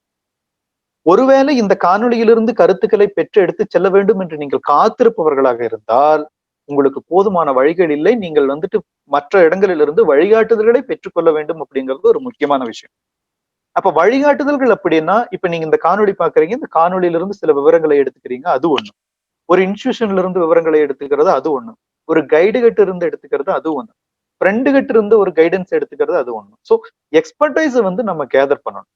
ஒருவேளை இந்த காணொளியிலிருந்து கருத்துக்களை பெற்று எடுத்துச் செல்ல வேண்டும் என்று நீங்கள் காத்திருப்பவர்களாக இருந்தால், உங்களுக்கு போதுமான வழிகள் இல்லை. நீங்கள் வந்துட்டு மற்ற இடங்களிலிருந்து வழிகாட்டுதல்களை பெற்றுக்கொள்ள வேண்டும் அப்படிங்கிறது ஒரு முக்கியமான விஷயம். அப்ப வழிகாட்டுதல்கள் அப்படின்னா, இப்ப நீங்க இந்த காணொளி பார்க்குறீங்க. இந்த காணொளியிலிருந்து சில விவரங்களை எடுத்துக்கிறீங்க. அது ஒண்ணு. ஒரு இன்ஸ்டிடியூஷன்ல இருந்து விவரங்களை எடுத்துக்கிறது அது ஒண்ணு. ஒரு கைடு கிட்ட இருந்து எடுத்துக்கிறது அது ஒண்ணு. ஃப்ரெண்டு கிட்ட இருந்து ஒரு கைடன்ஸ் எடுத்துக்கிறது அது ஒண்ணு. சோ எக்ஸ்பர்டைஸ வந்து நம்ம கேதர் பண்ணணும்.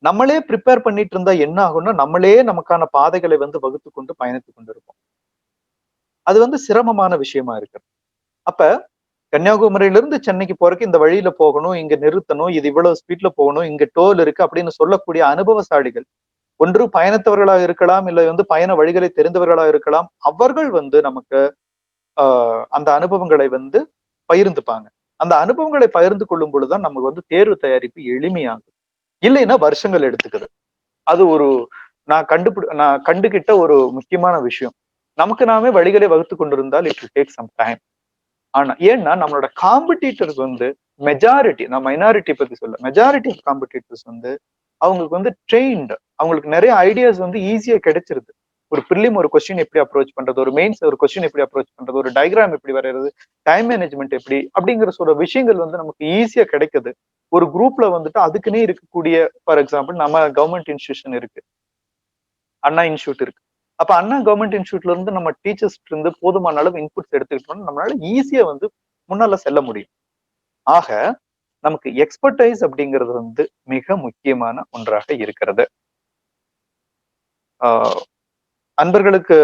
நம்மளே ப்ரிப்பேர் பண்ணிட்டு இருந்தா என்ன ஆகும்னா, நம்மளே நமக்கான பாதைகளை வந்து வகுத்துக் கொண்டு பயணித்துக் கொண்டிருப்போம். அது வந்து சிரமமான விஷயமா இருக்கு. அப்ப கன்னியாகுமரியிலிருந்து சென்னைக்கு போறதுக்கு இந்த வழியில போகணும், இங்க நிறுத்தணும், இது இவ்வளவு ஸ்பீட்ல போகணும், இங்க டோல் இருக்கு அப்படின்னு சொல்லக்கூடிய அனுபவசாலிகள். ஒன்று பயணித்தவர்களாக இருக்கலாம், இல்லை வந்து பயண வழிகளை தெரிந்தவர்களாக இருக்கலாம். அவர்கள் வந்து நமக்கு அந்த அனுபவங்களை வந்து பகிர்ந்துப்பாங்க. அந்த அனுபவங்களை பகிர்ந்து கொள்ளும் பொழுதுதான் நமக்கு வந்து தேர்வு தயாரிப்பு எளிமையாகும். இல்லைன்னா வருஷங்கள் எடுத்துக்குது. அது ஒரு நான் கண்டுகிட்ட ஒரு முக்கியமான விஷயம். நமக்கு நாமே வழிகளை வகுத்துக் கொண்டிருந்தால் it will take some time. ஆனா ஏன்னா நம்மளோட காம்படிட்டர்ஸ் வந்து மெஜாரிட்டி, நான் மைனாரிட்டி பத்தி சொல்ல, மெஜாரிட்டி ஆஃப் காம்படிட்டர்ஸ் வந்து அவங்களுக்கு வந்து ட்ரெயின்டு. அவங்களுக்கு நிறைய ஐடியாஸ் வந்து ஈஸியா கிடைச்சிருது. ஒரு பிரிலிம் ஒரு கொஸ்டின் எப்படி அப்ரோச் பண்றது, ஒரு மெயின்ஸ் ஒரு கொஸ்டின் எப்படி அப்ரோச் பண்றது, ஒரு டயக்ராம் எப்படி வரைகிறது, டைம் மேனேஜ்மெண்ட் எப்படி அப்படிங்கிற சொல்ற விஷயங்கள் வந்து நமக்கு ஈஸியா கிடைக்குது. ஒரு குரூப்ல வந்துட்டு அதுக்குன்னே இருக்கக்கூடிய, ஃபார் எக்ஸாம்பிள் நம்ம கவர்மெண்ட் இன்ஸ்டிடியூஷன் இருக்கு, அண்ணா இன்ஸ்டியூட் இருக்கு. அப்ப அண்ணா கவர்மெண்ட் இன்ஸ்டியூட்ல இருந்து நம்ம டீச்சர்ஸ் இருந்து போதுமான அளவு இன்புட்ஸ் எடுத்துக்கிட்டோம்னா நம்மளால ஈஸியா வந்து முன்னால செல்ல முடியும். ஆக நமக்கு எக்ஸ்பர்டைஸ் அப்படிங்கிறது வந்து மிக முக்கியமான ஒன்றாக இருக்கிறது. அன்பர்களுக்கு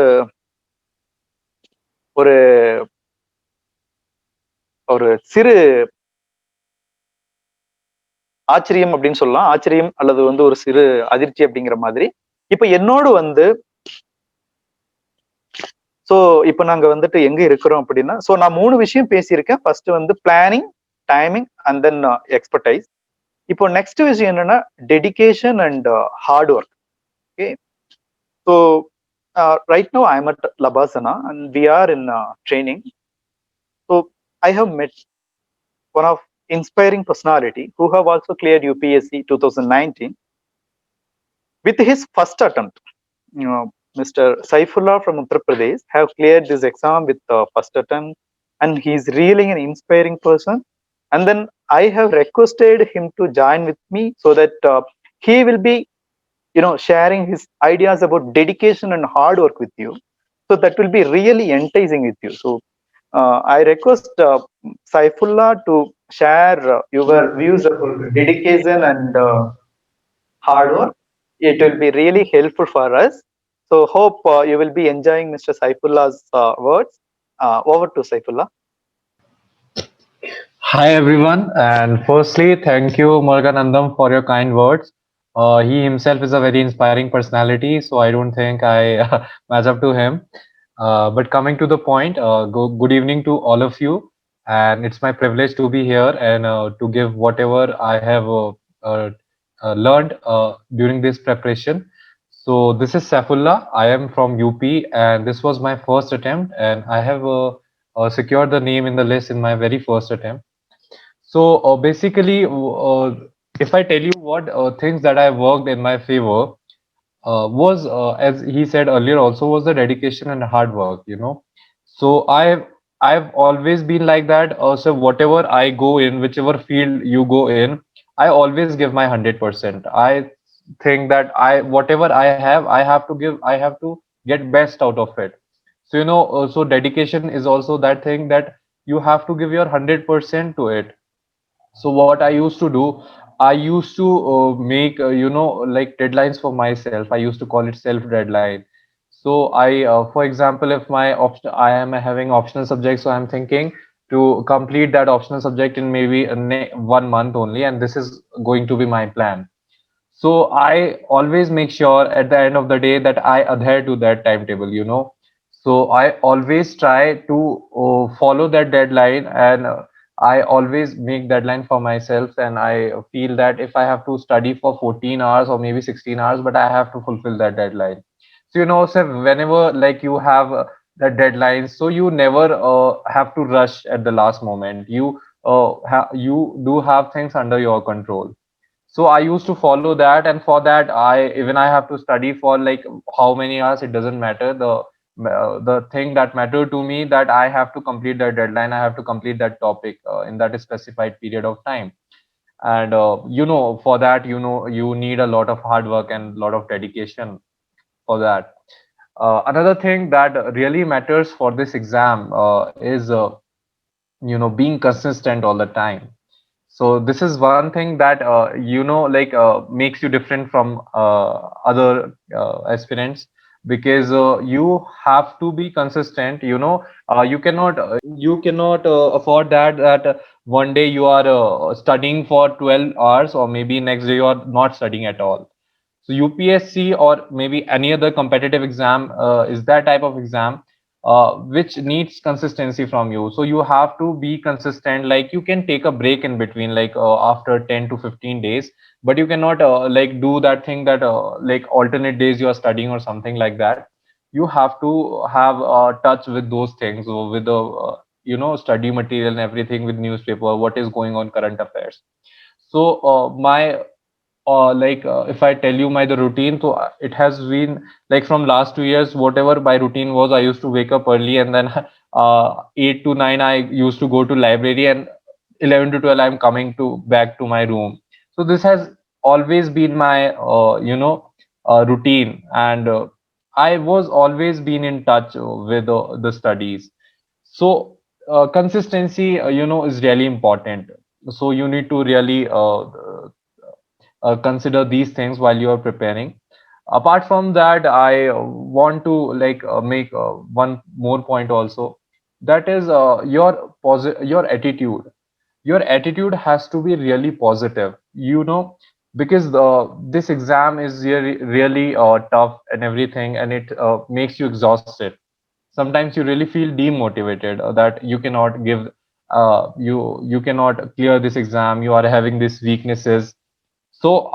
ஒரு ஒரு சிறு ஆச்சரியம் அப்படின்னு சொல்லலாம். ஆச்சரியம் அல்லது வந்து ஒரு சிறு அதிர்ச்சி அப்படிங்கிற மாதிரி. இப்ப என்னோடு வந்து சோ இப்ப நாங்க வந்துட்டு எங்க இருக்கிறோம் அப்படின்னா, சோ நான் 3 விஷயம் பேசியிருக்கேன். ஃபர்ஸ்ட் வந்து planning, timing and then expertise. இப்போ நெக்ஸ்ட் விஷயம் என்னன்னா dedication and hard work. Okay. So right now I am at Labasana and we are in training. So I have met one of inspiring personality who have also cleared UPSC 2019 with his first attempt. You know, Mr. Saifullah from Uttar Pradesh have cleared this exam with first attempt, and he is really an inspiring person. And then I have requested him to join with me so that he will be sharing his ideas about dedication and hard work with you. So that will be really enticing with you. So I request Saifullah to share your views about dedication and hard work. It will be really helpful for us. So hope you will be enjoying Mr. Saifullah's words. Over to Saifullah. Hi everyone, and firstly, thank you, Muruganantham, for your kind words. He himself is a very inspiring personality, so I don't think I match up to him. But coming to the point, good evening to all of you, and it's my privilege to be here and to give whatever I have uh, learned during this preparation. So this is Saifullah. I am from UP, and this was my first attempt, and I have secured the name in the list in my very first attempt. So basically, if I tell you what things that I worked in my favor was, as he said earlier, also was the dedication and hard work. So I've always been like that. So whatever I go in, whichever field you go in, I always give my 100%. I think that whatever I have, I have to give. I have to get best out of it. So so dedication is also that thing that you have to give your 100% to it. So what I used to do, I used to make like deadlines for myself. I used to call it self deadline. So for example, if my option I am having optional subject, so I'm thinking to complete that optional subject in maybe 1 month only, and this is going to be my plan. So I always make sure at the end of the day that I adhere to that timetable. So I always try to follow that deadline, and I always make deadline for myself, and I feel that if I have to study for 14 hours or maybe 16 hours, but I have to fulfill that deadline. So so whenever like you have that deadline, so you never have to rush at the last moment. You do have things under your control. So I used to follow that, and for that I even I have to study for like how many hours, it doesn't matter. The thing that mattered to me, that I have to complete that deadline, I have to complete that topic in that specified period of time. And for that, you need a lot of hard work and a lot of dedication for that. Another thing that really matters for this exam is being consistent all the time. So this is one thing that like makes you different from other aspirants, because you have to be consistent. You cannot afford that one day you are studying for 12 hours, or maybe next day you are not studying at all. So UPSC or maybe any other competitive exam is that type of exam which needs consistency from you. So you have to be consistent. Like you can take a break in between, like after 10 to 15 days, but you cannot like do that thing that like alternate days you are studying or something like that. You have to have touch with those things, or with the study material and everything, with newspaper, what is going on, current affairs. So my like if I tell you my the routine, so it has been like from last 2 years, whatever my routine was, I used to wake up early, and then 8 to 9 I used to go to library, and 11 to 12 I'm coming to back to my room. So this has always been my routine, and I was always been in touch with the studies. So consistency is really important. So you need to really consider these things while you are preparing. Apart from that, I want to like make one more point also. That is your attitude. Your attitude has to be really positive, because this exam is really tough and everything, and it makes you exhausted. Sometimes you really feel demotivated, that you cannot give you cannot clear this exam, you are having these weaknesses. So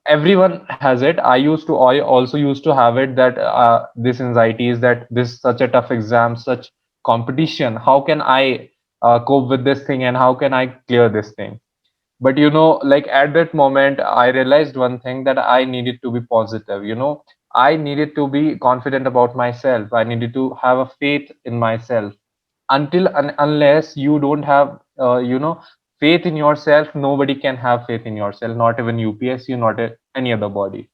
everyone has it. I also used to have it, that this anxiety is that this such a tough exam, such competition, how can I cope with this thing, and how can I clear this thing? But like at that moment I realized one thing, that I needed to be positive. I needed to be confident about myself. I needed to have a faith in myself. Unless you don't have faith in yourself, nobody can have faith in yourself, not even UPSC, not any other body.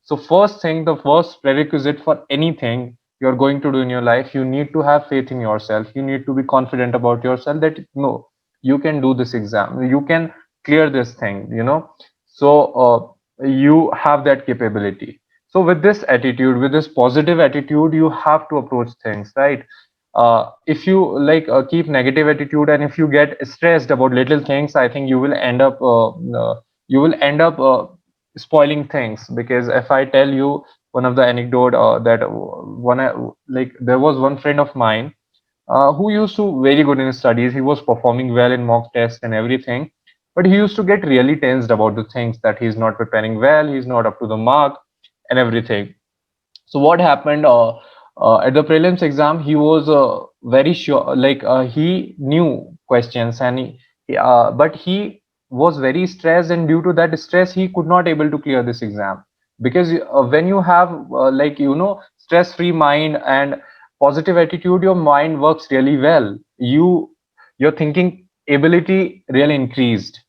So first thing, the first prerequisite for anything you're going to do in your life, you need to have faith in yourself. You need to be confident about yourself that no, you can do this exam, you can clear this thing, you know. So you have that capability. So with this attitude, with this positive attitude, you have to approach things, right? If you like keep negative attitude, and if you get stressed about little things, I think you will end up spoiling things. Because if I tell you one of the anecdote, that like there was one friend of mine who used to very good in his studies. He was performing well in mock tests and everything, but he used to get really tensed about the things that he's not preparing well, he's not up to the mark and everything. So what happened, at the prelims exam, he was very sure, like he knew questions, and but he was very stressed, and due to that stress he could not able to clear this exam. Because when you have like, you know, stress free mind and positive attitude, your mind works really well. Your thinking ability really increased.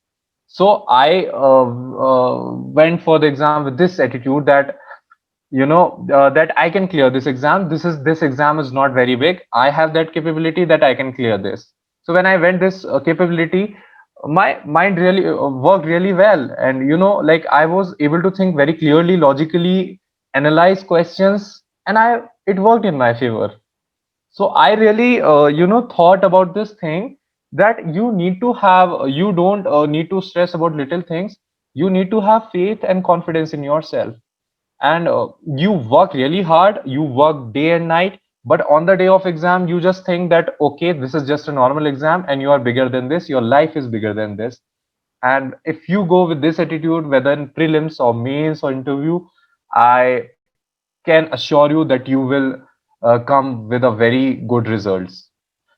So I went for the exam with this attitude that, you know, that I can clear this exam. This exam is not very big. I have that capability that I can clear this. So when I went this capability, my mind really worked really well, and you know, like I was able to think very clearly, logically, analyze questions, and it worked in my favor. So I really you know, thought about this thing, that you need to have, you don't need to stress about little things. You need to have faith and confidence in yourself, and you work really hard, you work day and night, but on the day of exam you just think that okay, this is just a normal exam, and you are bigger than this, your life is bigger than this. And if you go with this attitude, whether in prelims or mains or interview, I can assure you that you will come with a very good results.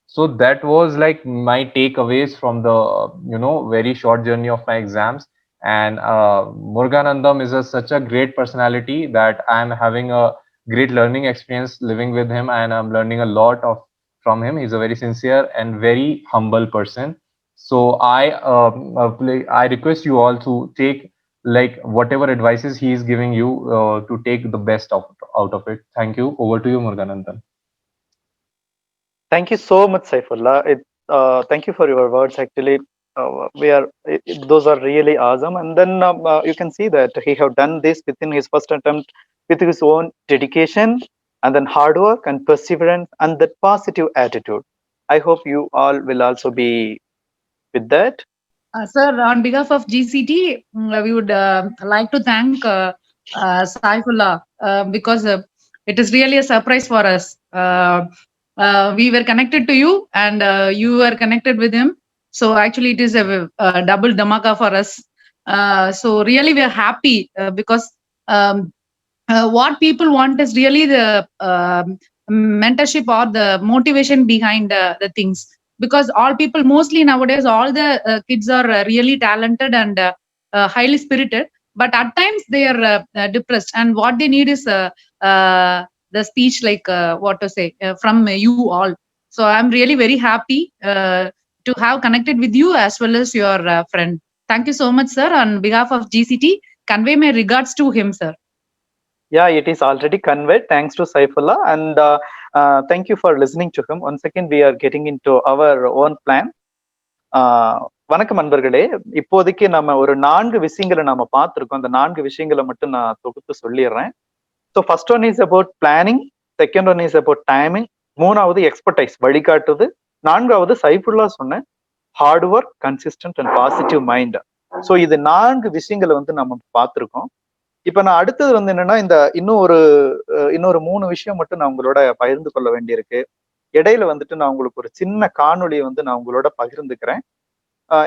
So that was like my takeaways from the, you know, very short journey of my exams. And Muruganantham is such a great personality that I'm having a great learning experience living with him, and I'm learning a lot of from him. He's a very sincere and very humble person. So I request you all to take like whatever advices he is giving you, to take the best out of it. Thank you. Over to you, Muruganantham. Thank you so much, Saifullah. Thank you for your words. Actually, those are really awesome. And then you can see that he have done this within his first attempt with his own dedication, and then hard work and perseverance and that positive attitude. I hope you all will also be with that. Sir, on behalf of GCT, we would like to thank Saifullah because it is really a surprise for us. We were connected to you, and you were connected with him. So actually, it is a double dhamaka for us. So really, we are happy because what people want is really the mentorship or the motivation behind the things. Because all people, mostly nowadays, all the kids are really talented and highly spirited, but at times they are depressed, and what they need is the speech, like what to say, from you all. So I'm really very happy to have connected with you as well as your friend. Thank you so much, sir. On behalf of GCT, convey my regards to him, sir. Yeah, it is already conveyed. Thanks to Saifullah, and thank you for listening to him. Once again, we are getting into our own plan. வணக்கம் நண்பர்களே. இப்போதைக்கு நம்ம ஒரு 4 விஷயங்களை நாம பார்த்திருக்கோம். அந்த 4 விஷயங்களை மட்டும் நான் தொகுத்து சொல்லிடுறேன். So first one is about planning, second one is about timing, மூணாவது எக்ஸ்பர்டைஸ் வழிகாட்டுது, நான்காவது சைஃபுல்லா சொன்ன hard work, consistent and positive mind. So இது 4 விஷயங்களை வந்து நம்ம பார்த்திருக்கோம். இப்ப நான் அடுத்தது வந்து என்னன்னா, இந்த இன்னொரு 3 விஷயம் மட்டும் நான் உங்களோட பகிர்ந்து கொள்ள வேண்டியிருக்கு. இடையில வந்துட்டு நான் உங்களுக்கு ஒரு சின்ன காணொலியை வந்து நான் உங்களோட பகிர்ந்துக்கிறேன்.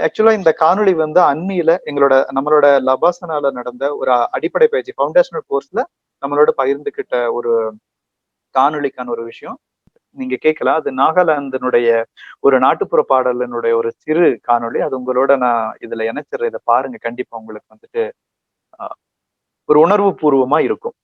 ஆக்சுவலா இந்த காணொலி வந்து அண்மையில நம்மளோட லபாசனால நடந்த ஒரு அடிப்படை பயிற்சி ஃபவுண்டேஷனல் கோர்ஸ்ல நம்மளோட பகிர்ந்துகிட்ட ஒரு காணொலிக்கான ஒரு விஷயம் நீங்க கேட்கலாம். அது நாகாலாந்தினுடைய ஒரு நாட்டுப்புற பாடலினுடைய ஒரு சிறு காணொலி. அது உங்களோட நான் இதுல இணைச்சிடுறேன். இதை பாருங்க, கண்டிப்பா உங்களுக்கு வந்துட்டு ஒரு உணர்வு பூர்வமா இருக்கும்.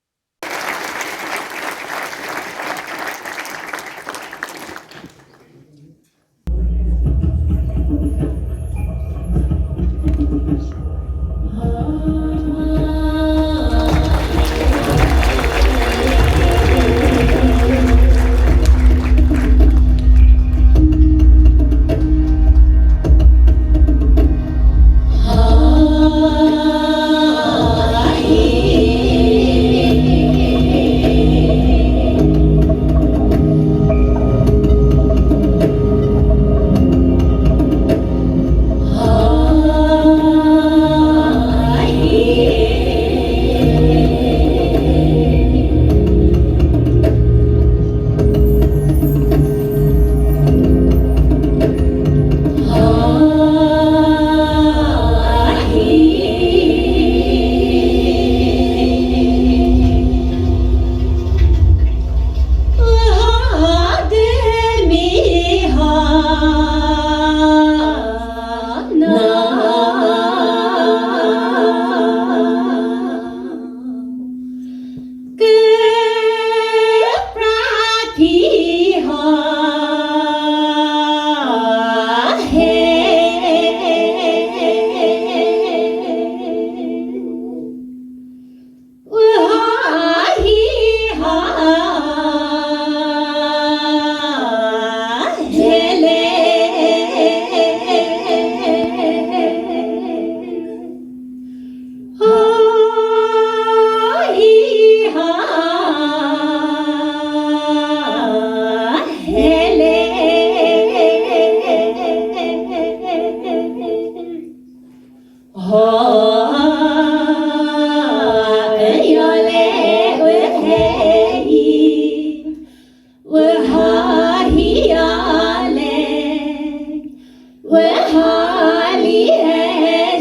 हाली है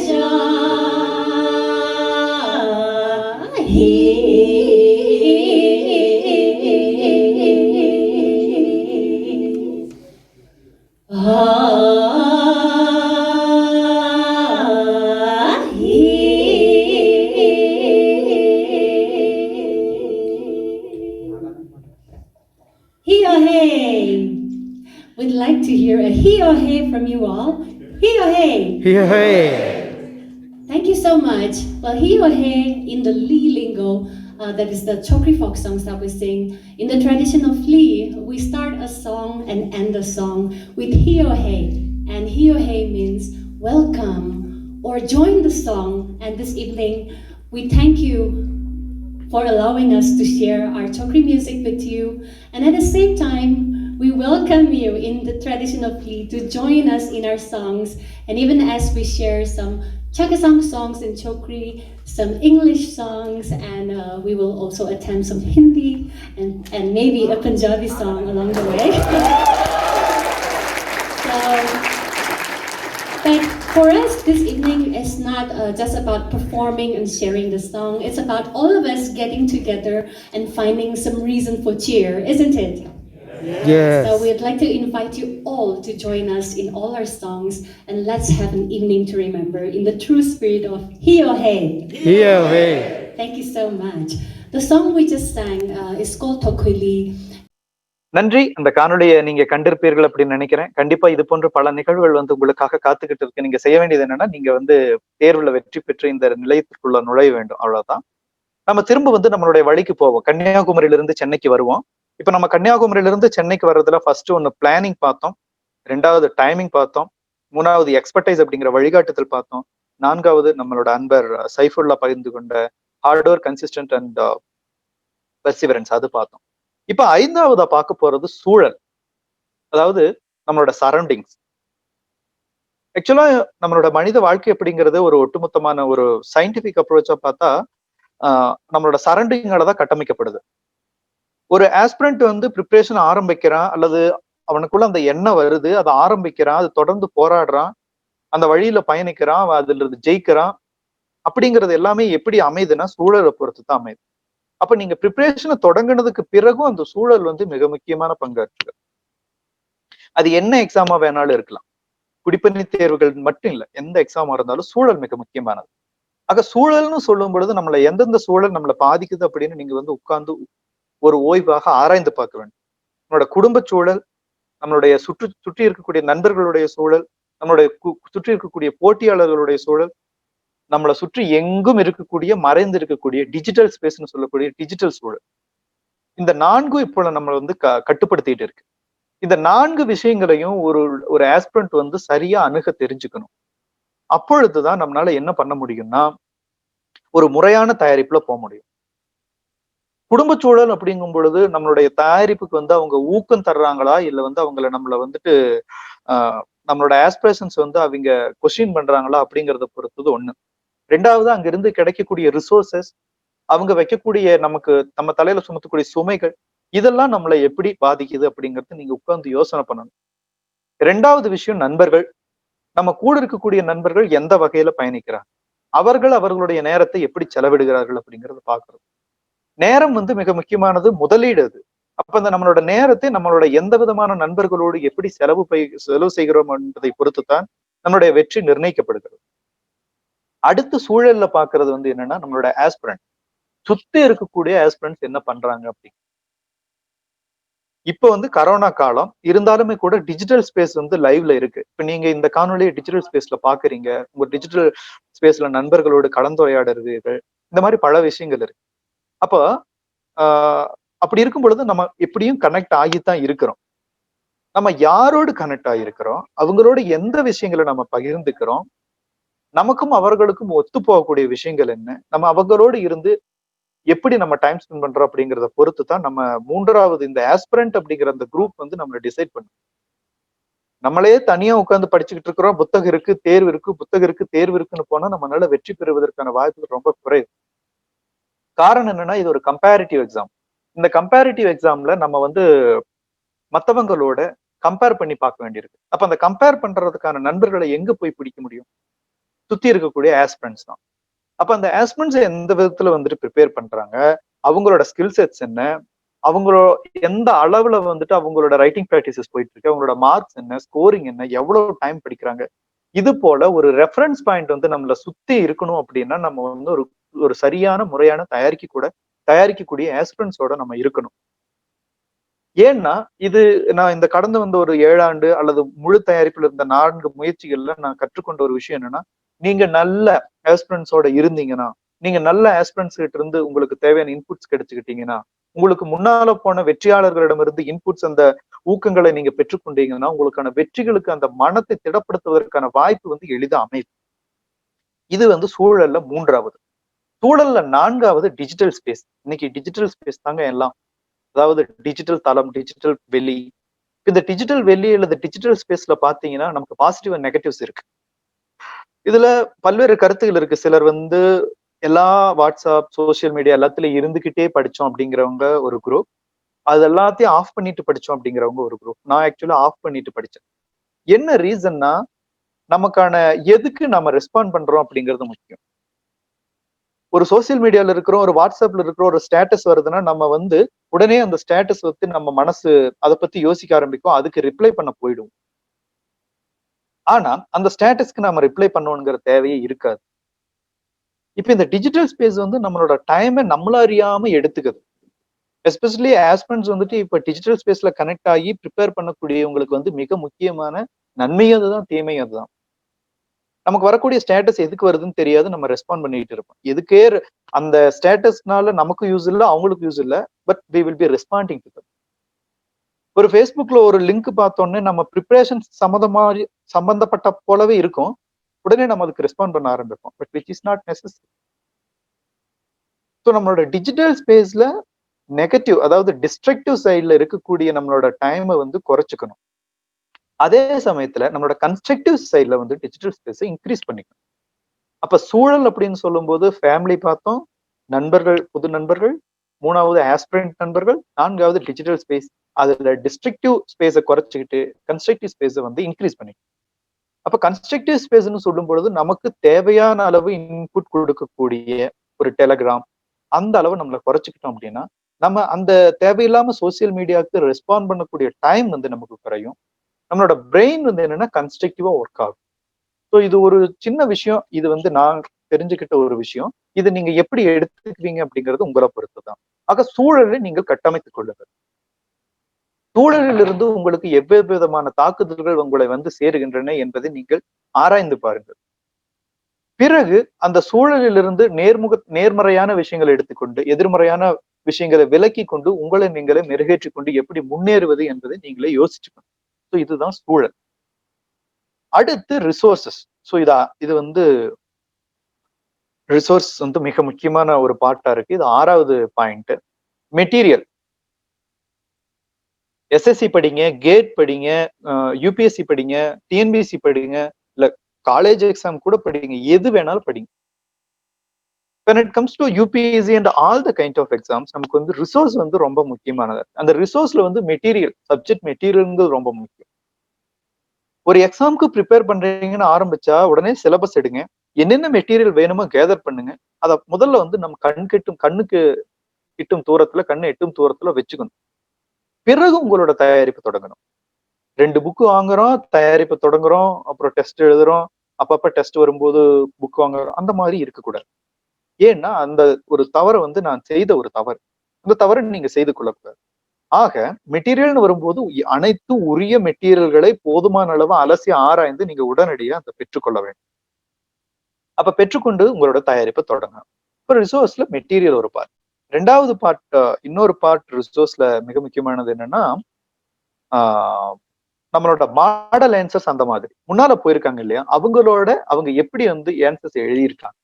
जाही He or hey. We'd like to hear a he or hey from you all. He or hey. He or hey. Thank you so much. Well, he or hey in the Lee lingo, that is the Chokri folk songs that we sing. In the tradition of Lee, we start a song and end a song with he or hey. And he or hey means welcome or join the song. And this evening, we thank you for allowing us to share our Chokri music with you. And at the same time, we welcome you in the tradition of Lee to join us in our songs. And even as we share some Chakasang songs in Chokri, some English songs, and we will also attempt some Hindi and maybe a Punjabi song along the way. But for us, this evening is not just about performing and sharing the song. It's about all of us getting together and finding some reason for cheer, isn't it? Yes. So we'd like to invite you all to join us in all our songs, and let's have an evening to remember in the true spirit of he or hey. He or hey. Thank you so much. The song we just sang is called Tokwili. நன்றி. அந்த காணொலியை நீங்க கண்டிருப்பீர்கள் அப்படின்னு நினைக்கிறேன். கண்டிப்பா இது போன்ற பல நிகழ்வுகள் வந்து உங்களுக்காக காத்துக்கிட்டு இருக்கு. நீங்க செய்ய வேண்டியது என்னன்னா, நீங்க வந்து தேர்வுல வெற்றி பெற்று இந்த நிலையத்திற்குள்ள நுழைய வேண்டும், அவ்வளவுதான். நம்ம திரும்ப வந்து நம்மளுடைய வழிக்கு போவோம். கன்னியாகுமரியில இருந்து சென்னைக்கு வருவோம். இப்ப நம்ம கன்னியாகுமரியில இருந்து சென்னைக்கு வர்றதுல ஃபர்ஸ்ட் ஒன்னு பிளானிங் பார்த்தோம், 2வது டைமிங் பார்த்தோம், 3வது எக்ஸ்பர்டைஸ் அப்படிங்கிற வழிகாட்டுதல் பார்த்தோம், 4வது நம்மளோட அன்பர் சைஃபுல்லா பகிர்ந்து கொண்ட hard work, consistent and perseverance அது பார்த்தோம். இப்ப 5வதா பார்க்க போறது சூழல், அதாவது நம்மளோட சரௌண்டிங்ஸ். ஆக்சுவலா நம்மளோட மனித வாழ்க்கை அப்படிங்கிறது ஒரு ஒட்டுமொத்தமான ஒரு சயின்டிபிக் அப்ரோச்சா பார்த்தா நம்மளோட சரௌண்டிங்கால தான் கட்டமைக்கப்படுது. ஒரு ஆஸ்பிரண்ட் வந்து ப்ரிப்பரேஷன் ஆரம்பிக்கிறான், அல்லது அவனுக்குள்ள அந்த எண்ணம் வருது, அதை ஆரம்பிக்கிறான், அது தொடர்ந்து போராடுறான், அந்த வழியில பயணிக்கிறான், அவன் அதுல இருந்து ஜெயிக்கிறான். அப்படிங்கிறது எல்லாமே எப்படி அமையுதுன்னா சூழலை பொறுத்து தான் அமையுது. அப்ப நீங்க ப்ரிப்பரேஷனை தொடங்கினதுக்கு பிறகும் அந்த சூழல் வந்து மிக முக்கியமான பங்காற்றுது. அது என்ன எக்ஸாமா வேணாலும் இருக்கலாம், குடிப்பணி தேர்வுகள் மட்டும் இல்ல, எந்த எக்ஸாமா இருந்தாலும் சூழல் மிக முக்கியமானது. ஆக சூழல்னு சொல்லும் பொழுது நம்மள எந்தெந்த சூழல் நம்மளை பாதிக்குது அப்படின்னு நீங்க வந்து உட்கார்ந்து ஒரு ஓய்வாக ஆராய்ந்து பார்க்க வேண்டும். நம்மளோட குடும்ப சூழல், நம்மளுடைய சுற்றி இருக்கக்கூடிய நண்பர்களுடைய சூழல், நம்மளுடைய சுற்றி இருக்கக்கூடிய போட்டியாளர்களுடைய சூழல், நம்மளை சுற்றி எங்கும் இருக்கக்கூடிய மறைந்து இருக்கக்கூடிய டிஜிட்டல் ஸ்பேஸ்னு சொல்லக்கூடிய டிஜிட்டல் சூழல். இந்த 4 இப்போ நம்ம வந்து கட்டுப்படுத்திட்டு இருக்கு. இந்த 4 விஷயங்களையும் ஒரு ஆஸ்பிரண்ட் வந்து சரியா அணுக தெரிஞ்சுக்கணும். அப்பொழுதுதான் நம்மளால என்ன பண்ண முடியும்னா ஒரு முறையான தயாரிப்புல போக முடியும். குடும்ப சூழல் அப்படிங்கும் பொழுது நம்மளுடைய தயாரிப்புக்கு வந்து அவங்க ஊக்கம் தர்றாங்களா, இல்ல வந்து நம்மள வந்துட்டு நம்மளோட ஆஸ்பிரேஷன்ஸ் வந்து அவங்க கொஸ்டின் பண்றாங்களா அப்படிங்கறத பொறுத்தது ஒண்ணு. 2வது அங்கிருந்து கிடைக்கக்கூடிய ரிசோர்சஸ், அவங்க வைக்கக்கூடிய நம்ம தலையில சுமத்தக்கூடிய சுமைகள், இதெல்லாம் நம்மளை எப்படி பாதிக்குது அப்படிங்கறது நீங்க உட்கார்ந்து யோசனை பண்ணணும். 2வது விஷயம் நண்பர்கள். நம்ம கூட இருக்கக்கூடிய நண்பர்கள் எந்த வகையில பயணிக்கிறாங்க, அவர்களுடைய நேரத்தை எப்படி செலவிடுகிறார்கள் அப்படிங்கறத பாக்குறது. நேரம் வந்து மிக முக்கியமானது, முதலீடு அது. அப்ப நம்மளோட நேரத்தை நம்மளோட எந்த விதமான நண்பர்களோடு எப்படி செலவு செய்கிறோம் என்பதை பொறுத்துதான் நம்மளுடைய வெற்றி நிர்ணயிக்கப்படுகிறது. அடுத்த சூழல்ல பாக்குறது வந்து என்னன்னா நம்மளோட ஆஸ்பிரண்ட், சுத்தி இருக்கக்கூடிய ஆஸ்பிரண்ட்ஸ் என்ன பண்றாங்க அப்படி. இப்ப வந்து கரோனா காலம் இருந்தாலுமே கூட டிஜிட்டல் ஸ்பேஸ் வந்து லைவ்ல இருக்கு. இப்ப நீங்க இந்த காணொலியை டிஜிட்டல் ஸ்பேஸ்ல பாக்குறீங்க, உங்க டிஜிட்டல் ஸ்பேஸ்ல நண்பர்களோடு கலந்துரையாடுறீர்கள், இந்த மாதிரி பல விஷயங்கள் இருக்கு. அப்போ அப்படி இருக்கும் பொழுது நம்ம எப்படியும் கனெக்ட் ஆகித்தான் இருக்கிறோம். நம்ம யாரோடு கனெக்ட் ஆகிருக்கிறோம், அவங்களோட எந்த விஷயங்களை நம்ம பகிர்ந்துக்கிறோம், நமக்கும் அவர்களுக்கும் ஒத்து போகக்கூடிய விஷயங்கள் என்ன, நம்ம அவங்களோடு இருந்து எப்படி நம்ம டைம் ஸ்பெண்ட் பண்றோம் அப்படிங்கிறத பொறுத்து தான் நம்ம 3வது இந்த ஆஸ்பிரண்ட் அப்படிங்கிற அந்த குரூப் வந்து நம்மளை டிசைட் பண்ணும். நம்மளே தனியா உட்கார்ந்து படிச்சுக்கிட்டு இருக்கிறோம், புத்தகம் இருக்கு, தேர்வு இருக்கு, புத்தகம் இருக்கு, தேர்வு இருக்குன்னு போனா நம்மளால வெற்றி பெறுவதற்கான வாய்ப்புகள் ரொம்ப குறைவு. காரணம் என்னன்னா இது ஒரு கம்பேரிட்டிவ் எக்ஸாம். இந்த கம்பேரிட்டிவ் எக்ஸாம்ல நம்ம வந்து மத்தவங்களோட கம்பேர் பண்ணி பார்க்க வேண்டியிருக்கு. அப்ப அந்த கம்பேர் பண்றதுக்கான நண்பர்களை எங்க போய் பிடிக்க முடியும்? சுத்தி இருக்கக்கூடிய ஆஸ்பிரண்ட்ஸ் தான். அப்ப அந்த ஆஸ்பிரண்ட்ஸ் எந்த விதத்துல வந்துட்டு ப்ரிப்பேர் பண்றாங்க, அவங்களோட ஸ்கில் செட்ஸ் என்ன, அவங்களோ எந்த அளவுல வந்துட்டு அவங்களோட ரைட்டிங் பிராக்டிசஸ் போயிட்டு இருக்கு, அவங்களோட மார்க்ஸ் என்ன, ஸ்கோரிங் என்ன, எவ்வளவு டைம் படிக்கிறாங்க, இது போல ஒரு ரெஃபரன்ஸ் பாயிண்ட் வந்து நம்மள சுத்தி இருக்கணும் அப்படின்னா நம்ம வந்து ஒரு ஒரு சரியான முறையான தயாரிக்கக்கூடிய ஆஸ்பிரண்ட்ஸோட நம்ம இருக்கணும். ஏன்னா இது நான் இந்த கடந்து வந்த ஒரு 7 ஆண்டு அல்லது முழு தயாரிப்புல இருந்த 4 முயற்சிகள்ல நான் கற்றுக்கொண்ட ஒரு விஷயம் என்னன்னா, நீங்க நல்ல ஆஸ்பிரண்ட்ஸோட இருந்தீங்கன்னா, நீங்க நல்ல ஆஸ்பிரண்ட்ஸ் கிட்ட இருந்து உங்களுக்கு தேவையான இன்புட்ஸ் கிடைச்சுக்கிட்டீங்கன்னா, உங்களுக்கு முன்னால போன வெற்றியாளர்களிடமிருந்து இன்புட்ஸ் அந்த ஊக்கங்களை நீங்க பெற்றுக்கொண்டீங்கன்னா, உங்களுக்கான வெற்றிகளுக்கு அந்த மனத்தை திடப்படுத்துவதற்கான வாய்ப்பு வந்து எளிதா அமையும். இது வந்து சூழல்ல 3வது. சூழல்ல 4வது டிஜிட்டல் ஸ்பேஸ். இன்னைக்கு டிஜிட்டல் ஸ்பேஸ் தாங்க எல்லாம். அதாவது டிஜிட்டல் தளம், டிஜிட்டல் வெளி. இந்த டிஜிட்டல் வெளி அல்லது டிஜிட்டல் ஸ்பேஸ்ல பாத்தீங்கன்னா நமக்கு பாசிட்டிவ் அண்ட் நெகட்டிவ்ஸ் இருக்கு. இதுல பல்வேறு கருத்துகள் இருக்கு. சிலர் வந்து எல்லா வாட்ஸ்அப், சோசியல் மீடியா எல்லாத்துலயும் இருந்துகிட்டே படிச்சோம் அப்படிங்கிறவங்க ஒரு குரூப். அது எல்லாத்தையும் ஆஃப் பண்ணிட்டு படிச்சோம் அப்படிங்கிறவங்க ஒரு குரூப். நான் ஆக்சுவலா ஆஃப் பண்ணிட்டு படிச்சேன். என்ன ரீசன்னா நமக்கான எதுக்கு நம்ம ரெஸ்பாண்ட் பண்றோம் அப்படிங்கிறது முக்கியம். ஒரு சோசியல் மீடியால இருக்கிறோம், ஒரு வாட்ஸ்அப்ல இருக்கிறோம், ஒரு ஸ்டேட்டஸ் வருதுன்னா நம்ம வந்து உடனே அந்த ஸ்டேட்டஸ் வந்து நம்ம மனசு அதை பத்தி யோசிக்க ஆரம்பிக்கும், அதுக்கு ரிப்ளை பண்ண போயிடும். ஆனா அந்த ஸ்டேட்டஸ்க்கு நம்ம ரிப்ளை பண்ணணுங்கிற தேவையே இருக்காது. இப்ப இந்த டிஜிட்டல் ஸ்பேஸ் வந்து நம்மளோட டைமை நம்மள அறியாம எடுத்துக்குது. எஸ்பெஷலி ஆஸ்பிரண்ட்ஸ் வந்துட்டு இப்ப டிஜிட்டல் ஸ்பேஸ்ல கனெக்ட் ஆகி ப்ரிப்பேர் பண்ணக்கூடியவங்களுக்கு வந்து மிக முக்கியமான நன்மையும் அதுதான், தீமையும் அதுதான். நமக்கு வரக்கூடிய ஸ்டேட்டஸ் எதுக்கு வருதுன்னு தெரியாது, நம்ம ரெஸ்பாண்ட் பண்ணிட்டு இருப்போம். எதுக்கே அந்த ஸ்டேட்டஸ்னால நமக்கு யூஸ் இல்ல, அவங்களுக்கு யூஸ் இல்ல, but we will be responding to that. ஒரு ஃபேஸ்புக்ல ஒரு லிங்க் பார்த்தோன்னே நம்ம ப்ரிப்பரேஷன் சம்பந்தப்பட்ட போலவே இருக்கும். உடனே நம்ம அதுக்கு ரெஸ்பாண்ட் பண்ண ஆரம்பிப்போம். But which is not necessary. So நம்மளோட டிஜிட்டல் ஸ்பேஸ்ல நெகட்டிவ், அதாவது டிஸ்ட்ரக்டிவ் சைட்ல இருக்கக்கூடிய நம்மளோட டைமை வந்து குறைச்சுக்கணும். அதே சமயத்துல நம்மளோட கன்ஸ்ட்ரக்டிவ் சைட்ல வந்து டிஜிட்டல் ஸ்பேஸை இன்க்ரீஸ் பண்ணிக்கணும். அப்ப சூழல் அப்படின்னு சொல்லும்போது ஃபேமிலி பார்த்தோம், நண்பர்கள், புது நண்பர்கள், 3வது ஆஸ்பிரண்ட் நண்பர்கள், 4வது டிஜிட்டல் ஸ்பேஸ். அதுல டிஸ்ட்ரக்டிவ் ஸ்பேஸை குறைச்சிக்கிட்டு கன்ஸ்ட்ரக்டிவ் ஸ்பேஸை வந்து இன்க்ரீஸ் பண்ணிக்கணும். அப்ப கன்ஸ்ட்ரக்டிவ் ஸ்பேஸ்ன்னு சொல்லும் பொழுது நமக்கு தேவையான அளவு இன்புட் கொடுக்கக்கூடிய ஒரு டெலகிராம், அந்த அளவு நம்மளை குறைச்சிக்கிட்டோம் அப்படின்னா நம்ம அந்த தேவையில்லாம சோசியல் மீடியாவுக்கு ரெஸ்பாண்ட் பண்ணக்கூடிய டைம் வந்து நமக்கு குறையும். நம்மளோட பிரெயின் வந்து என்னன்னா கன்ஸ்ட்ரக்டிவா ஒர்க் ஆகும். ஸோ இது ஒரு சின்ன விஷயம். இது வந்து நான் தெரிஞ்சுக்கிட்ட ஒரு விஷயம். இது நீங்க எப்படி எடுத்துக்குவீங்க அப்படிங்கிறது உங்களை பொறுத்து தான். ஆக சூழலை நீங்கள் கட்டமைத்துக் கொள்ளுங்கள். சூழலிலிருந்து உங்களுக்கு எவ்வளவு விதமான தாக்குதல்கள் உங்களை வந்து சேருகின்றன என்பதை நீங்கள் ஆராய்ந்து பாருங்கள். பிறகு அந்த சூழலிலிருந்து நேர்மறையான விஷயங்களை எடுத்துக்கொண்டு எதிர்மறையான விஷயங்களை விலக்கி கொண்டு உங்களை நீங்களே மெருகேற்றிக் கொண்டு எப்படி முன்னேறுவது என்பதை நீங்களே யோசிச்சுக்கணும். ஸோ இதுதான் சூழல். அடுத்து ரிசோர்சஸ். ஸோ இது வந்து ரிசோர்ஸ் வந்து மிக முக்கியமான ஒரு பார்ட்டா இருக்கு. இது 6வது பாயிண்ட். மெட்டீரியல். எஸ்எஸ்சி படிங்க, கேட் படிங்க, யூபிஎஸ்சி படிங்க, டிஎன்பிஎஸ்சி படிங்க, இல்ல காலேஜ் எக்ஸாம் கூட படிங்க, எது வேணாலும் படிங்க. when it comes to UPSC and all the kind of exams நமக்கு வந்து ரிசோர்ஸ் வந்து ரொம்ப முக்கியமானது. அந்த ரிசோர்ஸ்ல வந்து மெட்டீரியல், சப்ஜெக்ட் மெட்டீரியல்ங்கிறது ரொம்ப முக்கியம். ஒரு எக்ஸாமுக்கு ப்ரிப்பேர் பண்றீங்கன்னு ஆரம்பிச்சா உடனே சிலபஸ் எடுங்க, என்னென்ன மெட்டீரியல் வேணுமோ கேதர் பண்ணுங்க. அத முதல்ல வந்து நம்ம கண்ணுக்கு எட்டும் தூரத்துல வச்சுக்கணும். பிறகு உங்களோட தயாரிப்பு தொடங்கணும். 2 புக்கு வாங்குறோம், தயாரிப்பு தொடங்குறோம், அப்புறம் டெஸ்ட் எழுதுறோம், அப்பப்ப டெஸ்ட் வரும்போது புக் வாங்குறோம், அந்த மாதிரி இருக்கக்கூடாது. ஏன்னா அந்த ஒரு தவறை வந்து நான் செய்த ஒரு தவறு. அந்த தவறை நீங்க செய்து கொள்ளக்கூடாது. ஆக மெட்டீரியல்னு வரும்போது அனைத்து உரிய மெட்டீரியல்களை போதுமான அளவு அலசி ஆராய்ந்து நீங்க உடனடியா அதை பெற்றுக்கொள்ள வேண்டும். அப்ப பெற்றுக்கொண்டு உங்களோட தயாரிப்பை தொடங்கணும். இப்போ ரிசோர்ஸ்ல மெட்டீரியல் ஒரு பார்ட். 2வது பார்ட், இன்னொரு பார்ட் ரிசோர்ஸ்ல மிக முக்கியமானது என்னன்னா, நம்மளோட மாடல் ஆன்சர்ஸ் அந்த மாதிரி முன்னால போயிருக்காங்க இல்லையா, அவங்க எப்படி வந்து ஆன்சர்ஸ் எழுதியிருக்காங்க.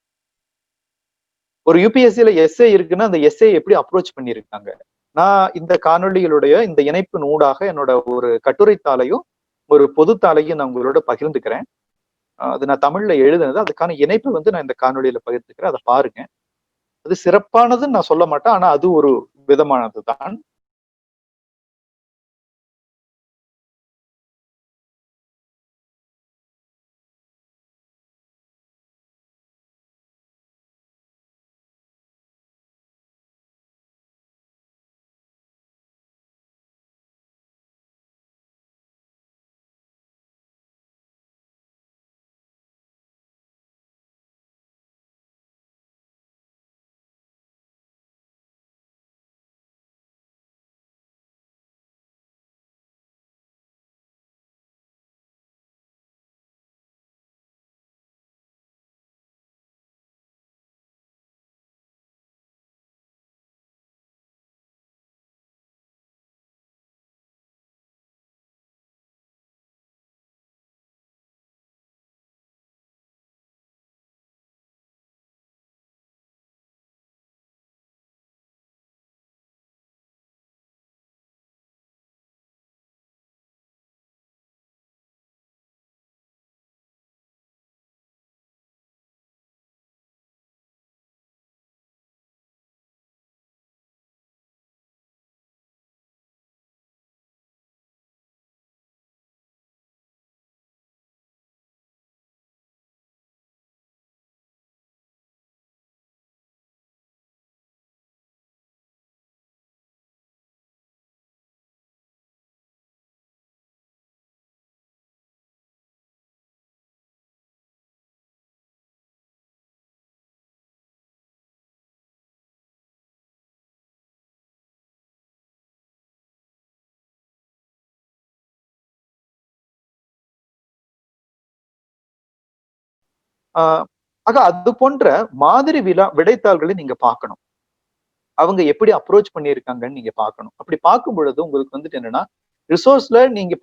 ஒரு யூபிஎஸ்சில எஸ்ஏ இருக்குன்னா அந்த எஸ்ஏ எப்படி அப்ரோச் பண்ணியிருக்காங்க. நான் இந்த காணொலிகளுடைய இந்த இணைப்பு ஊடாக என்னோட ஒரு கட்டுரைத்தாளையும் ஒரு பொதுத்தாளையும் நான் உங்களோட பகிர்ந்துக்கிறேன். அது நான் தமிழ்ல எழுதுனது. அதுக்கான இணைப்பு வந்து நான் இந்த காணொலியில பகிர்ந்துக்கிறேன். அதை பாருங்க. அது சிறப்பானதுன்னு நான் சொல்ல மாட்டேன், ஆனா அது ஒரு விதமானது தான். ஆக அது போன்ற மாதிரி விடைத்தாள்களை நீங்க பார்க்கணும். அவங்க எப்படி அப்ரோச் பண்ணியிருக்காங்கன்னு நீங்க பார்க்கணும். அப்படி பார்க்கும் பொழுது உங்களுக்கு வந்துட்டு என்னன்னா, ரிசோர்ஸ்ல நீங்க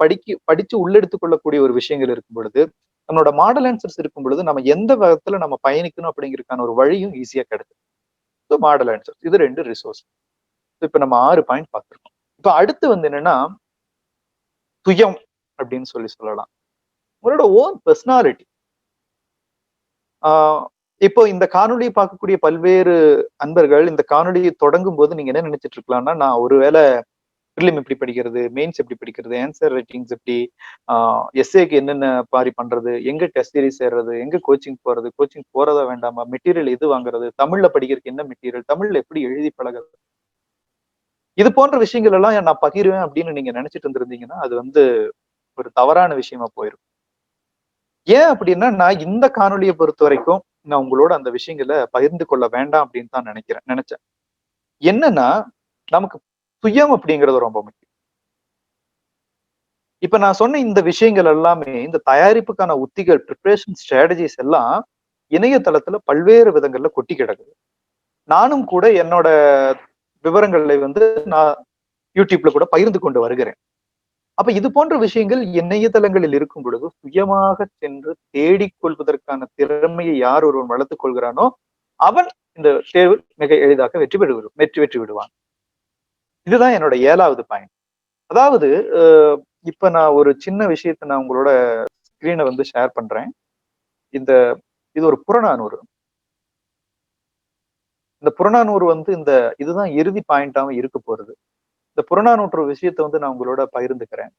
படிச்சு உள்ளெடுத்துக் கொள்ளக்கூடிய ஒரு விஷயங்கள் இருக்கும் பொழுது, நம்மளோட மாடல் ஆன்சர்ஸ் இருக்கும் பொழுது, நம்ம எந்த விதத்துல நம்ம பயணிக்கணும் அப்படிங்கிறதுக்கான ஒரு வழியும் ஈஸியா கிடைக்கும். ஸோ மாடல் ஆன்சர்ஸ் இது 2 ரிசோர்ஸ். இப்ப நம்ம 6 பாயிண்ட் பார்த்திருக்கோம். இப்ப அடுத்து வந்து என்னன்னா, சுயம் அப்படின்னு சொல்லலாம். உங்களோட ஓன் பெர்சனாலிட்டி. இப்போ இந்த காணொலியை பார்க்கக்கூடிய பல்வேறு அன்பர்கள் இந்த காணொலியை தொடங்கும் போது நீங்க என்ன நினைச்சிட்டு இருக்கலாம்னா, நான் ஒருவேளை ப்ரிலிம் எப்படி படிக்கிறது, மெயின்ஸ் எப்படி படிக்கிறது, ஆன்சர் ரைட்டிங்ஸ் எப்படி, எஸ்ஏக்கு என்னென்ன மாதிரி பண்றது, எங்க டெஸ்ட் சீரிஸ் சேர்றது, எங்க கோச்சிங் போறது, கோச்சிங் போறதா வேண்டாமா, மெட்டீரியல் எது வாங்குறது, தமிழ்ல படிக்கிறதுக்கு என்ன மெட்டீரியல், தமிழ்ல எப்படி எழுதி பழகிறது, இது போன்ற விஷயங்கள் எல்லாம் நான் பகிருவேன் அப்படின்னு நீங்க நினைச்சிட்டு இருந்திருந்தீங்கன்னா அது வந்து ஒரு தவறான விஷயமா போயிடும். ஏன் அப்படின்னா, நான் இந்த காணொலியை பொறுத்த வரைக்கும் நான் உங்களோட அந்த விஷயங்களை பகிர்ந்து கொள்ள வேண்டாம் அப்படின்னு தான் நினைச்சேன். என்னன்னா, நமக்கு சுயம் அப்படிங்கிறது ரொம்ப முக்கியம். இப்ப நான் சொன்ன இந்த விஷயங்கள் எல்லாமே இந்த தயாரிப்புக்கான உத்திகள், ப்ரிப்பரேஷன் ஸ்ட்ராட்டஜிஸ் எல்லாம் இணையதளத்துல பல்வேறு விதங்கள்ல கொட்டி கிடக்குது. நானும் கூட என்னோட விவரங்களை வந்து நான் யூடியூப்ல கூட பகிர்ந்து கொண்டு வருகிறேன். அப்ப இது போன்ற விஷயங்கள் இணையதளங்களில் இருக்கும் பொழுது சுயமாக சென்று தேடிக்கொள்வதற்கான திறமையை யார் ஒருவன் வளர்த்துக் கொள்கிறானோ அவன் இந்த தேர்வு மிக எளிதாக வெற்றி விடுவான். இதுதான் என்னோட 7வது பாயிண்ட். அதாவது இப்ப நான் ஒரு சின்ன விஷயத்த நான் உங்களோட ஸ்கிரீனை வந்து ஷேர் பண்றேன். இது ஒரு புறநானூறு. இந்த புறநானூறு வந்து இதுதான் இறுதி பாயிண்டாவும் இருக்க போறது. இந்த புறநானூற்று விஷயத்தை வந்து நான் உங்களோட பகிர்ந்துக்கிறேன்.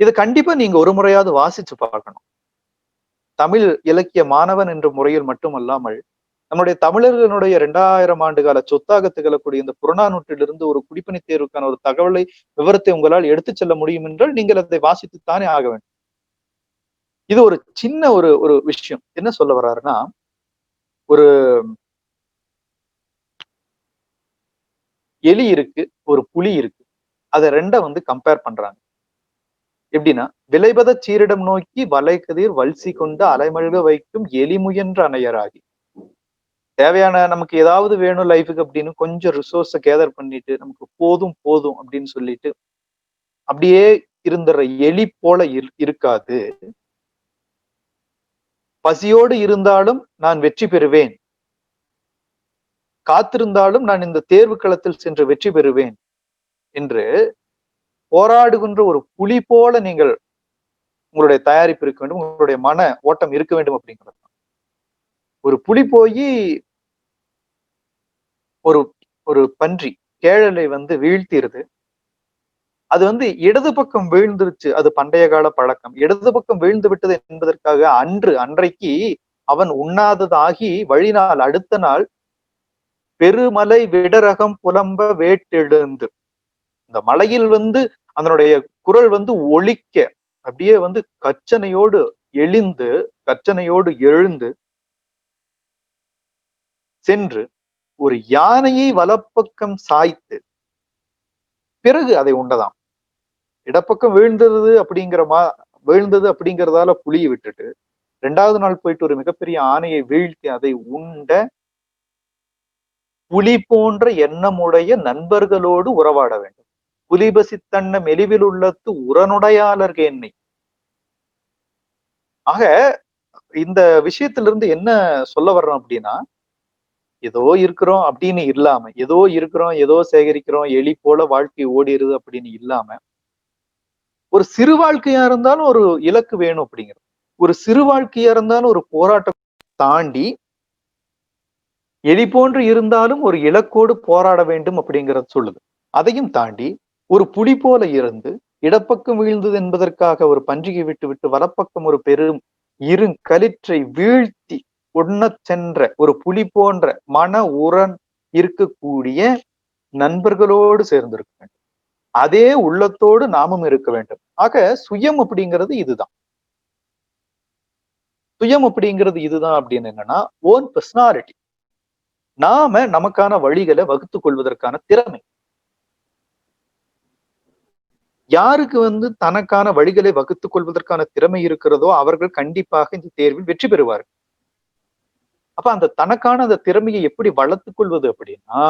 இது கண்டிப்பா நீங்க ஒரு முறையாவது வாசிச்சு பார்க்கணும். தமிழ் இலக்கிய மாணவன் என்ற முறையில் மட்டுமல்லாமல் நம்முடைய தமிழர்களுடைய 2000 ஆண்டு கால சொத்தாக திகழக்கூடிய இந்த புறநானூற்றிலிருந்து ஒரு குடிப்பணி தேர்வுக்கான ஒரு தகவலை விவரத்தை உங்களால் எடுத்துச் செல்ல முடியும் என்றால் நீங்கள் அதை வாசித்துத்தானே ஆக வேண்டும். இது ஒரு சின்ன ஒரு விஷயம். என்ன சொல்ல வர்றாருன்னா, ஒரு எலி இருக்கு, ஒரு புலி இருக்கு. அதை 2 வந்து கம்பேர் பண்றாங்க. எப்படின்னா, விளைபத சீரிடம் நோக்கி வளைகதிர் வல்சி கொண்டு அலைமழ்க வைக்கும் எலி முயன்ற அணையராகி. தேவையான நமக்கு ஏதாவது வேணும் லைஃபுக்கு அப்படின்னு கொஞ்சம் ரிசோர்ஸை கேதர் பண்ணிட்டு நமக்கு போதும் அப்படின்னு சொல்லிட்டு அப்படியே இருந்துற எலி போல இருக்காது. பசியோடு இருந்தாலும் நான் வெற்றி பெறுவேன், காத்திருந்தாலும் நான் இந்த தேர்வு களத்தில் சென்று வெற்றி பெறுவேன் என்று போராடுகின்ற ஒரு புலி போல நீங்கள் உங்களுடைய தயாரிப்பு இருக்க வேண்டும், உங்களுடைய மன ஓட்டம் இருக்க வேண்டும் அப்படிங்கிறது. ஒரு புலி போய் ஒரு பன்றி கேழலை வந்து வீழ்த்திருது. அது வந்து இடது பக்கம் வீழ்ந்துருச்சு. அது பண்டைய கால பழக்கம். இடது பக்கம் வீழ்ந்து விட்டது என்பதற்காக அன்றைக்கு அவன் உண்ணாததாகி வழிநாள் அடுத்த நாள் பெருமலை விடரகம் புலம்ப வேட்டெழுந்து, இந்த மலையில் வந்து அதனுடைய குரல் வந்து ஒலிக்க அப்படியே வந்து கர்ச்சனையோடு எழுந்து சென்று ஒரு யானையை வலப்பக்கம் சாய்த்து பிறகு அதை உண்டதாம். இடப்பக்கம் வீழ்ந்தது அப்படிங்கிறதால புலியை விட்டுட்டு 2வது நாள் போயிட்டு ஒரு மிகப்பெரிய ஆணையை வீழ்த்தி அதை உண்ட புலி போன்ற எண்ணமுடைய நண்பர்களோடு உறவாட வேண்டும். புலிபசித்தன்ன மெலிவில் உள்ளத்து உரனுடையாளர்க எண்ணெய். ஆக இந்த விஷயத்திலிருந்து என்ன சொல்ல வர்றோம் அப்படின்னா, ஏதோ இருக்கிறோம் அப்படின்னு இல்லாம, ஏதோ சேகரிக்கிறோம், எலி போல வாழ்க்கை ஓடிடுது அப்படின்னு இல்லாம, ஒரு சிறு வாழ்க்கையா இருந்தாலும் ஒரு இலக்கு வேணும் அப்படிங்கிறது. ஒரு சிறு வாழ்க்கையா இருந்தாலும் ஒரு போராட்டம் தாண்டி எலி போன்று இருந்தாலும் ஒரு இலக்கோடு போராட வேண்டும் அப்படிங்கிறது சொல்லுது. அதையும் தாண்டி ஒரு புலி போல இருந்து இடப்பக்கம் வீழ்ந்தது என்பதற்காக ஒரு பன்றியை விட்டு வலப்பக்கம் ஒரு பெரும் இருங்கலிற்றை வீழ்த்தி உண்ணச் சென்ற ஒரு புலி போன்ற மன உரன் இருக்கக்கூடிய நண்பர்களோடு சேர்ந்திருக்க வேண்டும். அதே உள்ளத்தோடு நாமும் இருக்க வேண்டும். ஆக சுயம் அப்படிங்கிறது இதுதான். அப்படின்னு என்னன்னா, ஓன் பர்சனாலிட்டி. நாம நமக்கான வழிகளை வகுத்துக் கொள்வதற்கான திறமை. யாருக்கு தனக்கான வழிகளை வகுத்துக் கொள்வதற்கான திறமை இருக்கிறதோ அவர்கள் கண்டிப்பாக இந்த தேர்வில் வெற்றி பெறுவார்கள். அப்ப அந்த தனக்கான அந்த திறமையை எப்படி வளர்த்துக் கொள்வது அப்படின்னா,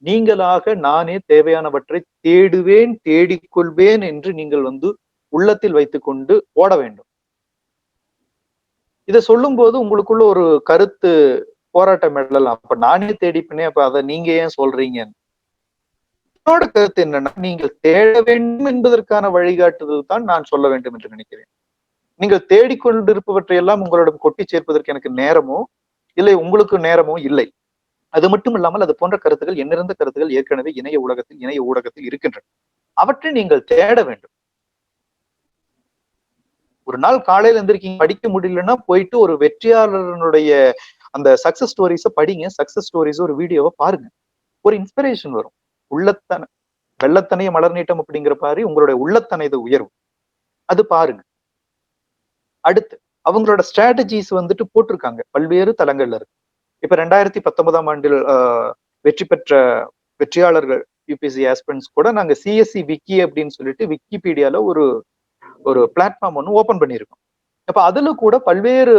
நீங்களாக நானே தேவையானவற்றை தேடுவேன், தேடிக்கொள்வேன் என்று நீங்கள் உள்ளத்தில் வைத்துக் கொண்டு ஓட வேண்டும். இதை சொல்லும் போது உங்களுக்குள்ள ஒரு கருத்து போராட்டம் எழலாம். அப்ப நானே தேடிப்பேனே, அப்ப அதை நீங்க ஏன் சொல்றீங்க? என்னோட கருத்து என்னன்னா, நீங்கள் தேட வேண்டும் என்பதற்கான வழிகாட்டுதல் தான் நான் சொல்ல வேண்டும் என்று நினைக்கிறேன். நீங்கள் தேடிக்கொண்டிருப்பவற்றை எல்லாம் உங்களிடம் கொட்டி சேர்ப்பதற்கு எனக்கு நேரமோ இல்லை, உங்களுக்கு நேரமோ இல்லை. அது மட்டும் இல்லாமல் அது போன்ற கருத்துக்கள், எண்ணிறந்த கருத்துக்கள் ஏற்கனவே இணைய ஊடகத்தில் இருக்கின்றன. அவற்றை நீங்கள் தேட வேண்டும். ஒரு நாள் காலையில எந்திரிக்கீங்க, படிக்க முடியலன்னா போயிட்டு ஒரு வெற்றியாளர்களுடைய அந்த சக்சஸ் ஸ்டோரிஸ படிங்க. சக்சஸ் ஸ்டோரிஸ் ஒரு வீடியோவை பாருங்க. ஒரு இன்ஸ்பிரேஷன் வரும். உள்ளத்தன வெள்ளத்தனைய மலர் நீட்டம் அப்படிங்கிற மாதிரி உங்களுடைய உள்ளத்தனைது உயர்வு. அது பாருங்க. அடுத்து அவங்களோட ஸ்ட்ராட்டஜிஸ் போட்டிருக்காங்க. பல்வேறு தளங்கள்ல இருக்கு. இப்ப 2019ஆம் ஆண்டில் வெற்றி பெற்ற வெற்றியாளர்கள் யூபிஎஸ்சி ஆஸ்பிரண்ட்ஸ் கூட நாங்க சிஎஸ்சி விக்கி அப்படின்னு சொல்லிட்டு விக்கிபீடியால ஒரு பிளாட்ஃபார்ம் ஒன்று ஓபன் பண்ணியிருக்கோம். அப்ப அதுல கூட பல்வேறு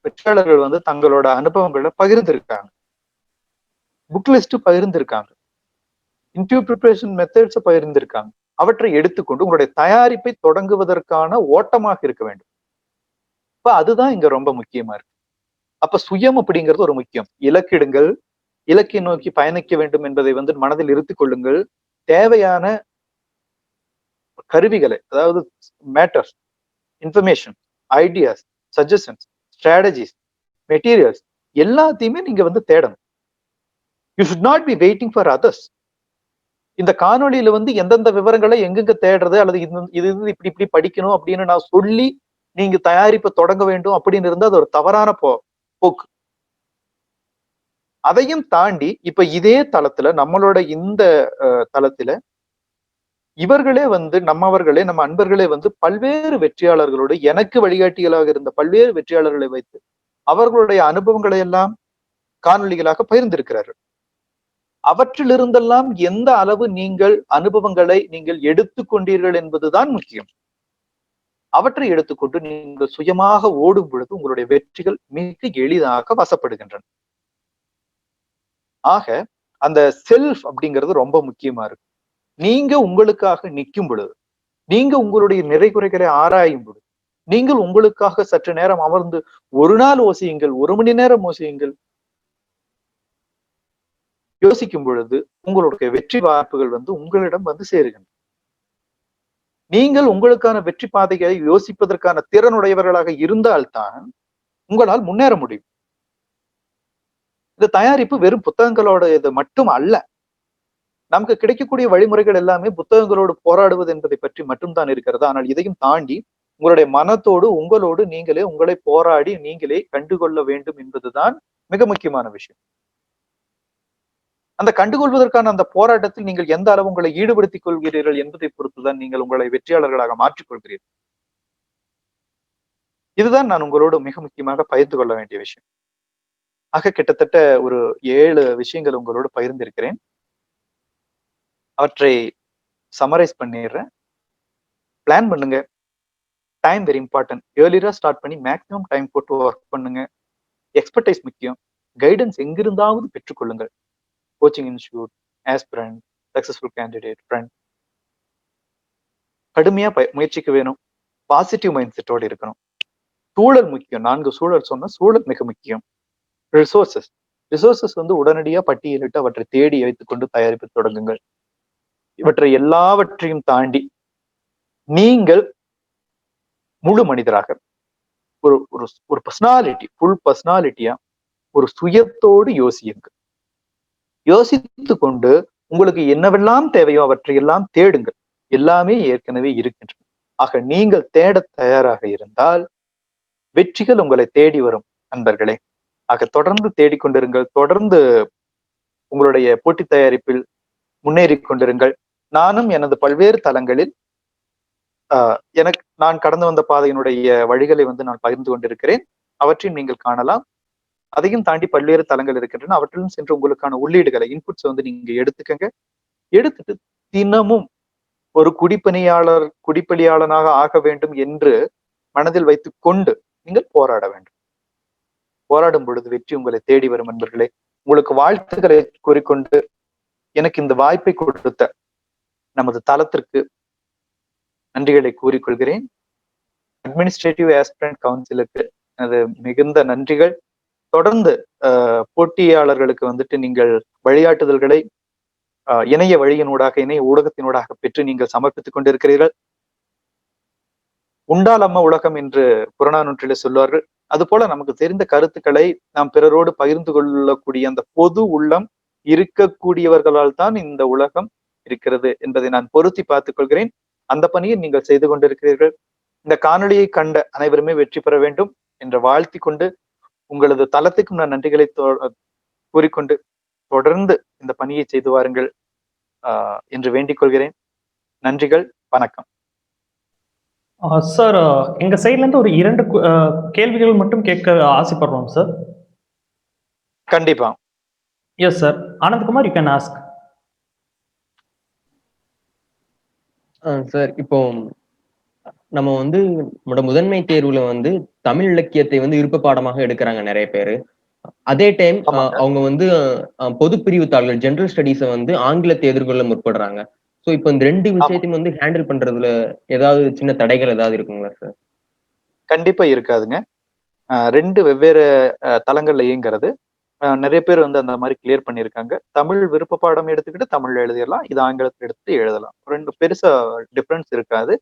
வெற்றியாளர்கள் தங்களோட அனுபவங்களை பகிர்ந்திருக்காங்க. புக் லிஸ்ட் பகிர்ந்திருக்காங்க. இன்டர்வியூ ப்ரிப்பரேஷன் மெத்தட்ஸ் பகிர்ந்திருக்காங்க. அவற்றை எடுத்துக்கொண்டு உங்களுடைய தயாரிப்பை தொடங்குவதற்கான ஓட்டமாக இருக்க வேண்டும். இப்ப அதுதான் இங்க ரொம்ப முக்கியமா இருக்கு. அப்ப சுயம் அப்படிங்கிறது ஒரு முக்கியம். இலக்கிடுங்கள், இலக்கை நோக்கி பயணிக்க வேண்டும் என்பதை மனதில் இருத்திக் கொள்ளுங்கள். தேவையான கருவிகளை, அதாவது matters, information, ideas, suggestions, strategies, materials எல்லாத்தையுமே நீங்க தேடணும். You should not be waiting for others. இந்த காணொலியில எந்தெந்த விவரங்களை எங்கெங்க தேடுறது, அல்லது இது இப்படி இப்படி படிக்கணும் அப்படின்னு நான் சொல்லி நீங்க தயாரிப்பை தொடங்க வேண்டும் அப்படின்னு இருந்தா அது ஒரு தவறான போக்கு. அதையும் தாண்டி இப்ப இதே தளத்துல, நம்மளோட இந்த தளத்துல இவர்களே நம்மவர்களே, நம்ம அன்பர்களே பல்வேறு வெற்றியாளர்களோடு, எனக்கு வழிகாட்டிகளாக இருந்த பல்வேறு வெற்றியாளர்களை வைத்து அவர்களுடைய அனுபவங்களை எல்லாம் காணொலிகளாக பகிர்ந்திருக்கிறார்கள். அவற்றிலிருந்தெல்லாம் எந்த அளவு நீங்கள் அனுபவங்களை நீங்கள் எடுத்துக்கொண்டீர்கள் என்பதுதான் முக்கியம். அவற்றை எடுத்துக்கொண்டு நீங்கள் சுயமாக ஓடும் பொழுது உங்களுடைய வெற்றிகள் மிக எளிதாக வசப்படுகின்றன. ஆக அந்த செல்ஃப் அப்படிங்கிறது ரொம்ப முக்கியமா இருக்கு. நீங்க உங்களுக்காக நிற்கும் பொழுது, நீங்க உங்களுடைய நிறை குறைகளை ஆராயும் பொழுது, நீங்கள் உங்களுக்காக சற்று நேரம் அமர்ந்து ஒரு நாள் யோசியுங்கள், 1 மணி நேரம் யோசியுங்கள். யோசிக்கும் பொழுது உங்களுடைய வெற்றி வாய்ப்புகள் உங்களிடம் சேருகின்றன. நீங்கள் உங்களுக்கான வெற்றி பாதைகளை யோசிப்பதற்கான திறனுடையவர்களாக இருந்தால்தான் உங்களால் முன்னேற முடியும். இந்த தயாரிப்பு வெறும் புத்தகங்களோட இது மட்டும் அல்ல. நமக்கு கிடைக்கக்கூடிய வழிமுறைகள் எல்லாமே புத்தகங்களோடு போராடுவது என்பதை பற்றி மட்டும்தான் இருக்கிறது. ஆனால் இதையும் தாண்டி உங்களுடைய மனத்தோடு, உங்களோடு நீங்களே உங்களை போராடி நீங்களே கண்டுகொள்ள வேண்டும் என்பதுதான் மிக முக்கியமான விஷயம். அந்த கண்டுகொள்வதற்கான அந்த போராட்டத்தில் நீங்கள் எந்த அளவு உங்களை ஈடுபடுத்திக் கொள்கிறீர்கள் என்பதை பொறுத்துதான் நீங்கள் உங்களை வெற்றியாளர்களாக மாற்றிக் கொள்கிறீர்கள். இதுதான் நான் உங்களோடு மிக முக்கியமாக பகிர்ந்து கொள்ள வேண்டிய விஷயம். ஆக கிட்டத்தட்ட ஒரு 7 விஷயங்கள் உங்களோடு பகிர்ந்திருக்கிறேன். அவற்றை சமரைஸ் பண்ணிடுறேன். பிளான் பண்ணுங்க. Time very important. ஏர்லியரா ஸ்டார்ட் பண்ணி மேக்ஸிமம் டைம் போட்டு ஒர்க் பண்ணுங்க. எக்ஸ்பர்டைஸ் முக்கியம். கைடன்ஸ் எங்கிருந்தாவது பெற்றுக்கொள்ளுங்கள். Coaching institute, aspirant, successful candidate, friend. கடுமையா முயற்சிக்க வேணும். பாசிட்டிவ் மைண்ட் செட்டோடு இருக்கணும். சூழல் முக்கியம். 4 சூழல் சொன்னா சூழல் மிக முக்கியம். ரிசோர்சஸ் உடனடியா பட்டியலிட்டு அவற்றை தேடி வைத்துக் கொண்டு தயாரிப்பு தொடங்குங்கள். இவற்றை எல்லாவற்றையும் தாண்டி நீங்கள் முழு மனிதராக ஒரு ஒரு பர்சனாலிட்டி, ஃபுல் பர்சனாலிட்டியா ஒரு சுயத்தோடு யோசியுங்கள். யோசித்து கொண்டு உங்களுக்கு என்னவெல்லாம் தேவையோ அவற்றை எல்லாம் தேடுங்கள். எல்லாமே ஏற்கனவே இருக்கின்றன. ஆக நீங்கள் தேட தயாராக இருந்தால் வெற்றிகள் உங்களை தேடி வரும் நண்பர்களே. ஆக தொடர்ந்து தேடிக்கொண்டிருங்கள். தொடர்ந்து உங்களுடைய போட்டி தயாரிப்பில் முன்னேறி கொண்டிருங்கள். நானும் எனது பல்வேறு தளங்களில் நான் கடந்து வந்த பாதையினுடைய வழிகளை நான் பகிர்ந்து கொண்டிருக்கிறேன். அவற்றையும் நீங்கள் காணலாம். அதையும் தாண்டி பல்வேறு தளங்கள் இருக்கின்றன. அவற்றிலும் சென்று உங்களுக்கான உள்ளீடுகளை, இன்புட்ஸ் நீங்க எடுத்துக்கங்க. எடுத்துட்டு தினமும் ஒரு குடிப்பணியாளனாக ஆக வேண்டும் என்று மனதில் வைத்துக் கொண்டு நீங்கள் போராட வேண்டும். போராடும் பொழுது வெற்றி உங்களை தேடி வரும். நண்பர்களே, உங்களுக்கு வாழ்த்துக்களை கூறிக்கொண்டு எனக்கு இந்த வாய்ப்பை கொடுத்த நமது தளத்திற்கு நன்றிகளை கூறிக்கொள்கிறேன். அட்மினிஸ்ட்ரேட்டிவ் ஆஸ்பிரண்ட் கவுன்சிலுக்கு அது மிகுந்த நன்றிகள். தொடர்ந்து போட்டியாளர்களுக்கு வந்துட்டு நீங்கள் வழிகாட்டுதல்களை இணைய வழியினூடாக, இணைய ஊடகத்தினூடாக பெற்று நீங்கள் சமர்ப்பித்துக் கொண்டிருக்கிறீர்கள். உண்டால் அம்மா உலகம் என்று புறநானூற்றிலே சொல்வார்கள். அது போல நமக்கு தெரிந்த கருத்துக்களை நாம் பிறரோடு பகிர்ந்து கொள்ளக்கூடிய அந்த பொது உள்ளம் இருக்கக்கூடியவர்களால் தான் இந்த உலகம் இருக்கிறது என்பதை நான் பொருத்தி பார்த்துக் கொள்கிறேன். அந்த பணியை நீங்கள் செய்து கொண்டிருக்கிறீர்கள். இந்த காணொளியை கண்ட அனைவருமே வெற்றி பெற வேண்டும் என்று வாழ்த்தி கொண்டு உங்களது தளத்துக்கும் நான் நன்றிகளை கூறிக்கொண்டு தொடர்ந்து இந்த பணியை செய்து வாருங்கள் என்று வேண்டிக் கொள்கிறேன். நன்றிகள், வணக்கம். சார், எங்க சைட்ல இருந்து ஒரு 2 கேள்விகள் மட்டும் கேட்க ஆசைப்படுறோம் சார். கண்டிப்பா. Yes sir. Anandkumar, you can ask. Sir, இப்போ நம்ம வந்து நம்மளோட முதன்மை தேர்வுல வந்து தமிழ் இலக்கியத்தை வந்து விருப்ப பாடமாக எடுக்கிறாங்க நிறைய பேரு. அதே டைம் அவங்க வந்து பொது பிரிவு தாள்கள் ஜெனரல் ஸ்டடீஸை வந்து ஆங்கிலத்தை எதிர்கொள்ள முற்படுறாங்க. ஸோ இப்போ இந்த 2 விஷயத்தையும் வந்து ஹேண்டில் பண்றதுல ஏதாவது சின்ன தடைகள் ஏதாவது இருக்குங்களா சார்? கண்டிப்பா இருக்காதுங்க. 2 வெவ்வேறு தளங்கள்ல இயங்குறது. நிறைய பேர் வந்து அந்த மாதிரி கிளியர் பண்ணியிருக்காங்க. தமிழ் விருப்ப பாடம் எடுத்துக்கிட்டு தமிழ்ல எழுதிடலாம், இது ஆங்கிலத்தில் எடுத்துட்டு எழுதலாம். 2 பெருசா டிஃபரன்ஸ் இருக்காது.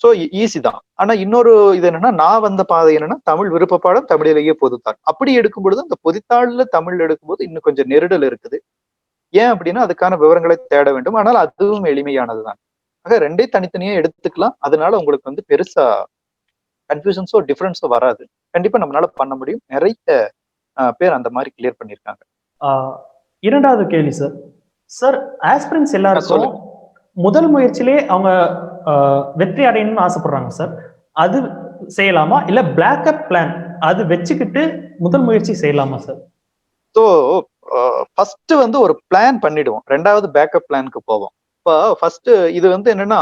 ஸோ ஈஸி தான். ஆனா இன்னொரு இது என்னன்னா, நான் வந்த பாதை என்னன்னா தமிழ் விருப்ப பாடம், தமிழிலேயே பொதுத்தாள். அப்படி எடுக்கும் பொழுது அந்த பொதுத்தாள்ல தமிழ் எடுக்கும்போது இன்னும் கொஞ்சம் நெருடல் இருக்குது. ஏன் அப்படின்னா அதுக்கான விவரங்களை தேட வேண்டும். ஆனால் அதுவும் எளிமையானதுதான். ஆக 2 தனித்தனியா எடுத்துக்கலாம். அதனால உங்களுக்கு வந்து பெருசா கன்ஃபியூஷன்ஸோ டிஃபரன்ஸோ வராது. கண்டிப்பா நம்மளால பண்ண முடியும். நிறைய பேர் அந்த மாதிரி கிளியர் பண்ணியிருக்காங்க. 2வது கேள்வி சார். சார், ஆஸ்பிரன்ஸ் எல்லாருக்கும் முதல் முயற்சியிலே அவங்க வெற்றி அடையணும்னு ஆசைப்படுறாங்க சார். அது செய்யலாமா, இல்ல பேக்கப் பிளான் அது வச்சுக்கிட்டு முதல் முயற்சி செய்யலாமா சார்? ஸோ ஃபர்ஸ்ட் வந்து ஒரு பிளான் பண்ணிடுவோம், 2வது பேக்கப் பிளானுக்கு போவோம். இப்போ ஃபர்ஸ்ட் இது வந்து என்னன்னா,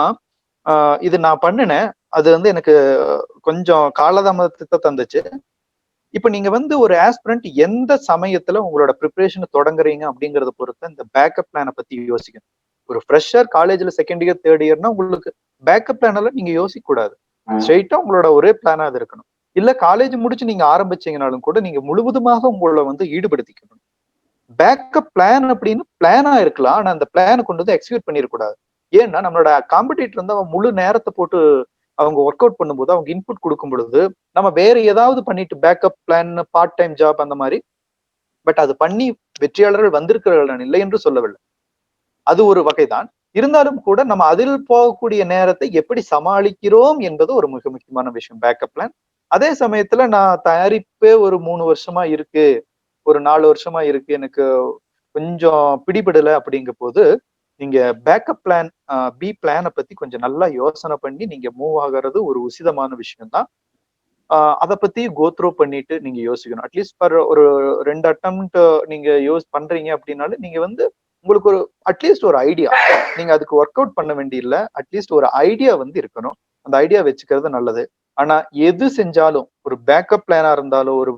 இது நான் பண்ணினேன், அது வந்து எனக்கு கொஞ்சம் காலதாமதத்தை தந்துச்சு. இப்ப நீங்க வந்து ஒரு ஆஸ்பிரண்ட் எந்த சமயத்துல உங்களோட ப்ரிப்பரேஷனை தொடங்குறீங்க அப்படிங்கறத பொறுத்து இந்த பேக்கப் பிளானை பத்தி யோசிக்கணும். ஒரு ஃப்ரெஷர் காலேஜ்ல 2nd இயர் 3rd இயர்னா உங்களுக்கு பேக்கப் பிளான் எல்லாம் நீங்க யோசிக்க கூடாது. ஸ்ட்ரெயிட்டா உங்களோட ஒரே பிளானா அது இருக்கணும். இல்ல காலேஜ் முடிச்சு நீங்க ஆரம்பிச்சீங்கனாலும் கூட நீங்க முழுவதுமாக உங்களை வந்து ஈடுபடுத்திக்கணும். பேக்கப் பிளான் அப்படின்னு பிளானா இருக்கலாம், ஆனா அந்த பிளானை கொண்டு வந்து எக்ஸிக்யூட் பண்ணிடக்கூடாது. ஏன்னா நம்மளோட காம்படிட்டர் வந்து அவன் முழு நேரத்தை போட்டு அவங்க ஒர்க் அவுட் பண்ணும்போது அவங்க இன்புட் கொடுக்கும் பொழுது நம்ம வேற ஏதாவது பண்ணிட்டு backup plan, part time job அந்த மாதிரி, பட் அது பண்ணி வெற்றியாளர்கள் வந்திருக்கிறார்கள், நான் இல்லை என்று சொல்லவில்லை, அது ஒரு வகைதான். இருந்தாலும் கூட நம்ம அதில் போகக்கூடிய நேரத்தை எப்படி சமாளிக்கிறோம் என்பது ஒரு மிக முக்கியமான விஷயம் பேக்கப் பிளான். அதே சமயத்துல நான் தயாரிப்பே ஒரு 3 வருஷமா இருக்கு, ஒரு 4 வருஷமா இருக்கு, எனக்கு கொஞ்சம் பிடிபடல அப்படிங்கும் போது நீங்க பேக்கப் பிளான், பி பிளானை பத்தி கொஞ்சம் நல்லா யோசனை பண்ணி நீங்க மூவ் ஆகிறது ஒரு உசிதமான விஷயம் தான். அதை பத்தி கோத்ரூ பண்ணிட்டு நீங்க யோசிக்கணும். அட்லீஸ்ட் ஃபார் ஒரு 2 அட்டெம்ப்ட் நீங்க பண்றீங்க அப்படின்னாலும் நீங்க வந்து உங்களுக்கு ஒரு அட்லீஸ்ட் ஒரு ஐடியா, நீங்க அதுக்கு ஒர்க் அவுட் பண்ண வேண்டியதில்ல, அட்லீஸ்ட் ஒரு ஐடியா வந்து இருக்கணும். அந்த ஐடியா வச்சுக்கிறது நல்லது. ஆனா எது செஞ்சாலும் ஒரு பேக்கப் பிளானா இருந்தாலும் ஒரு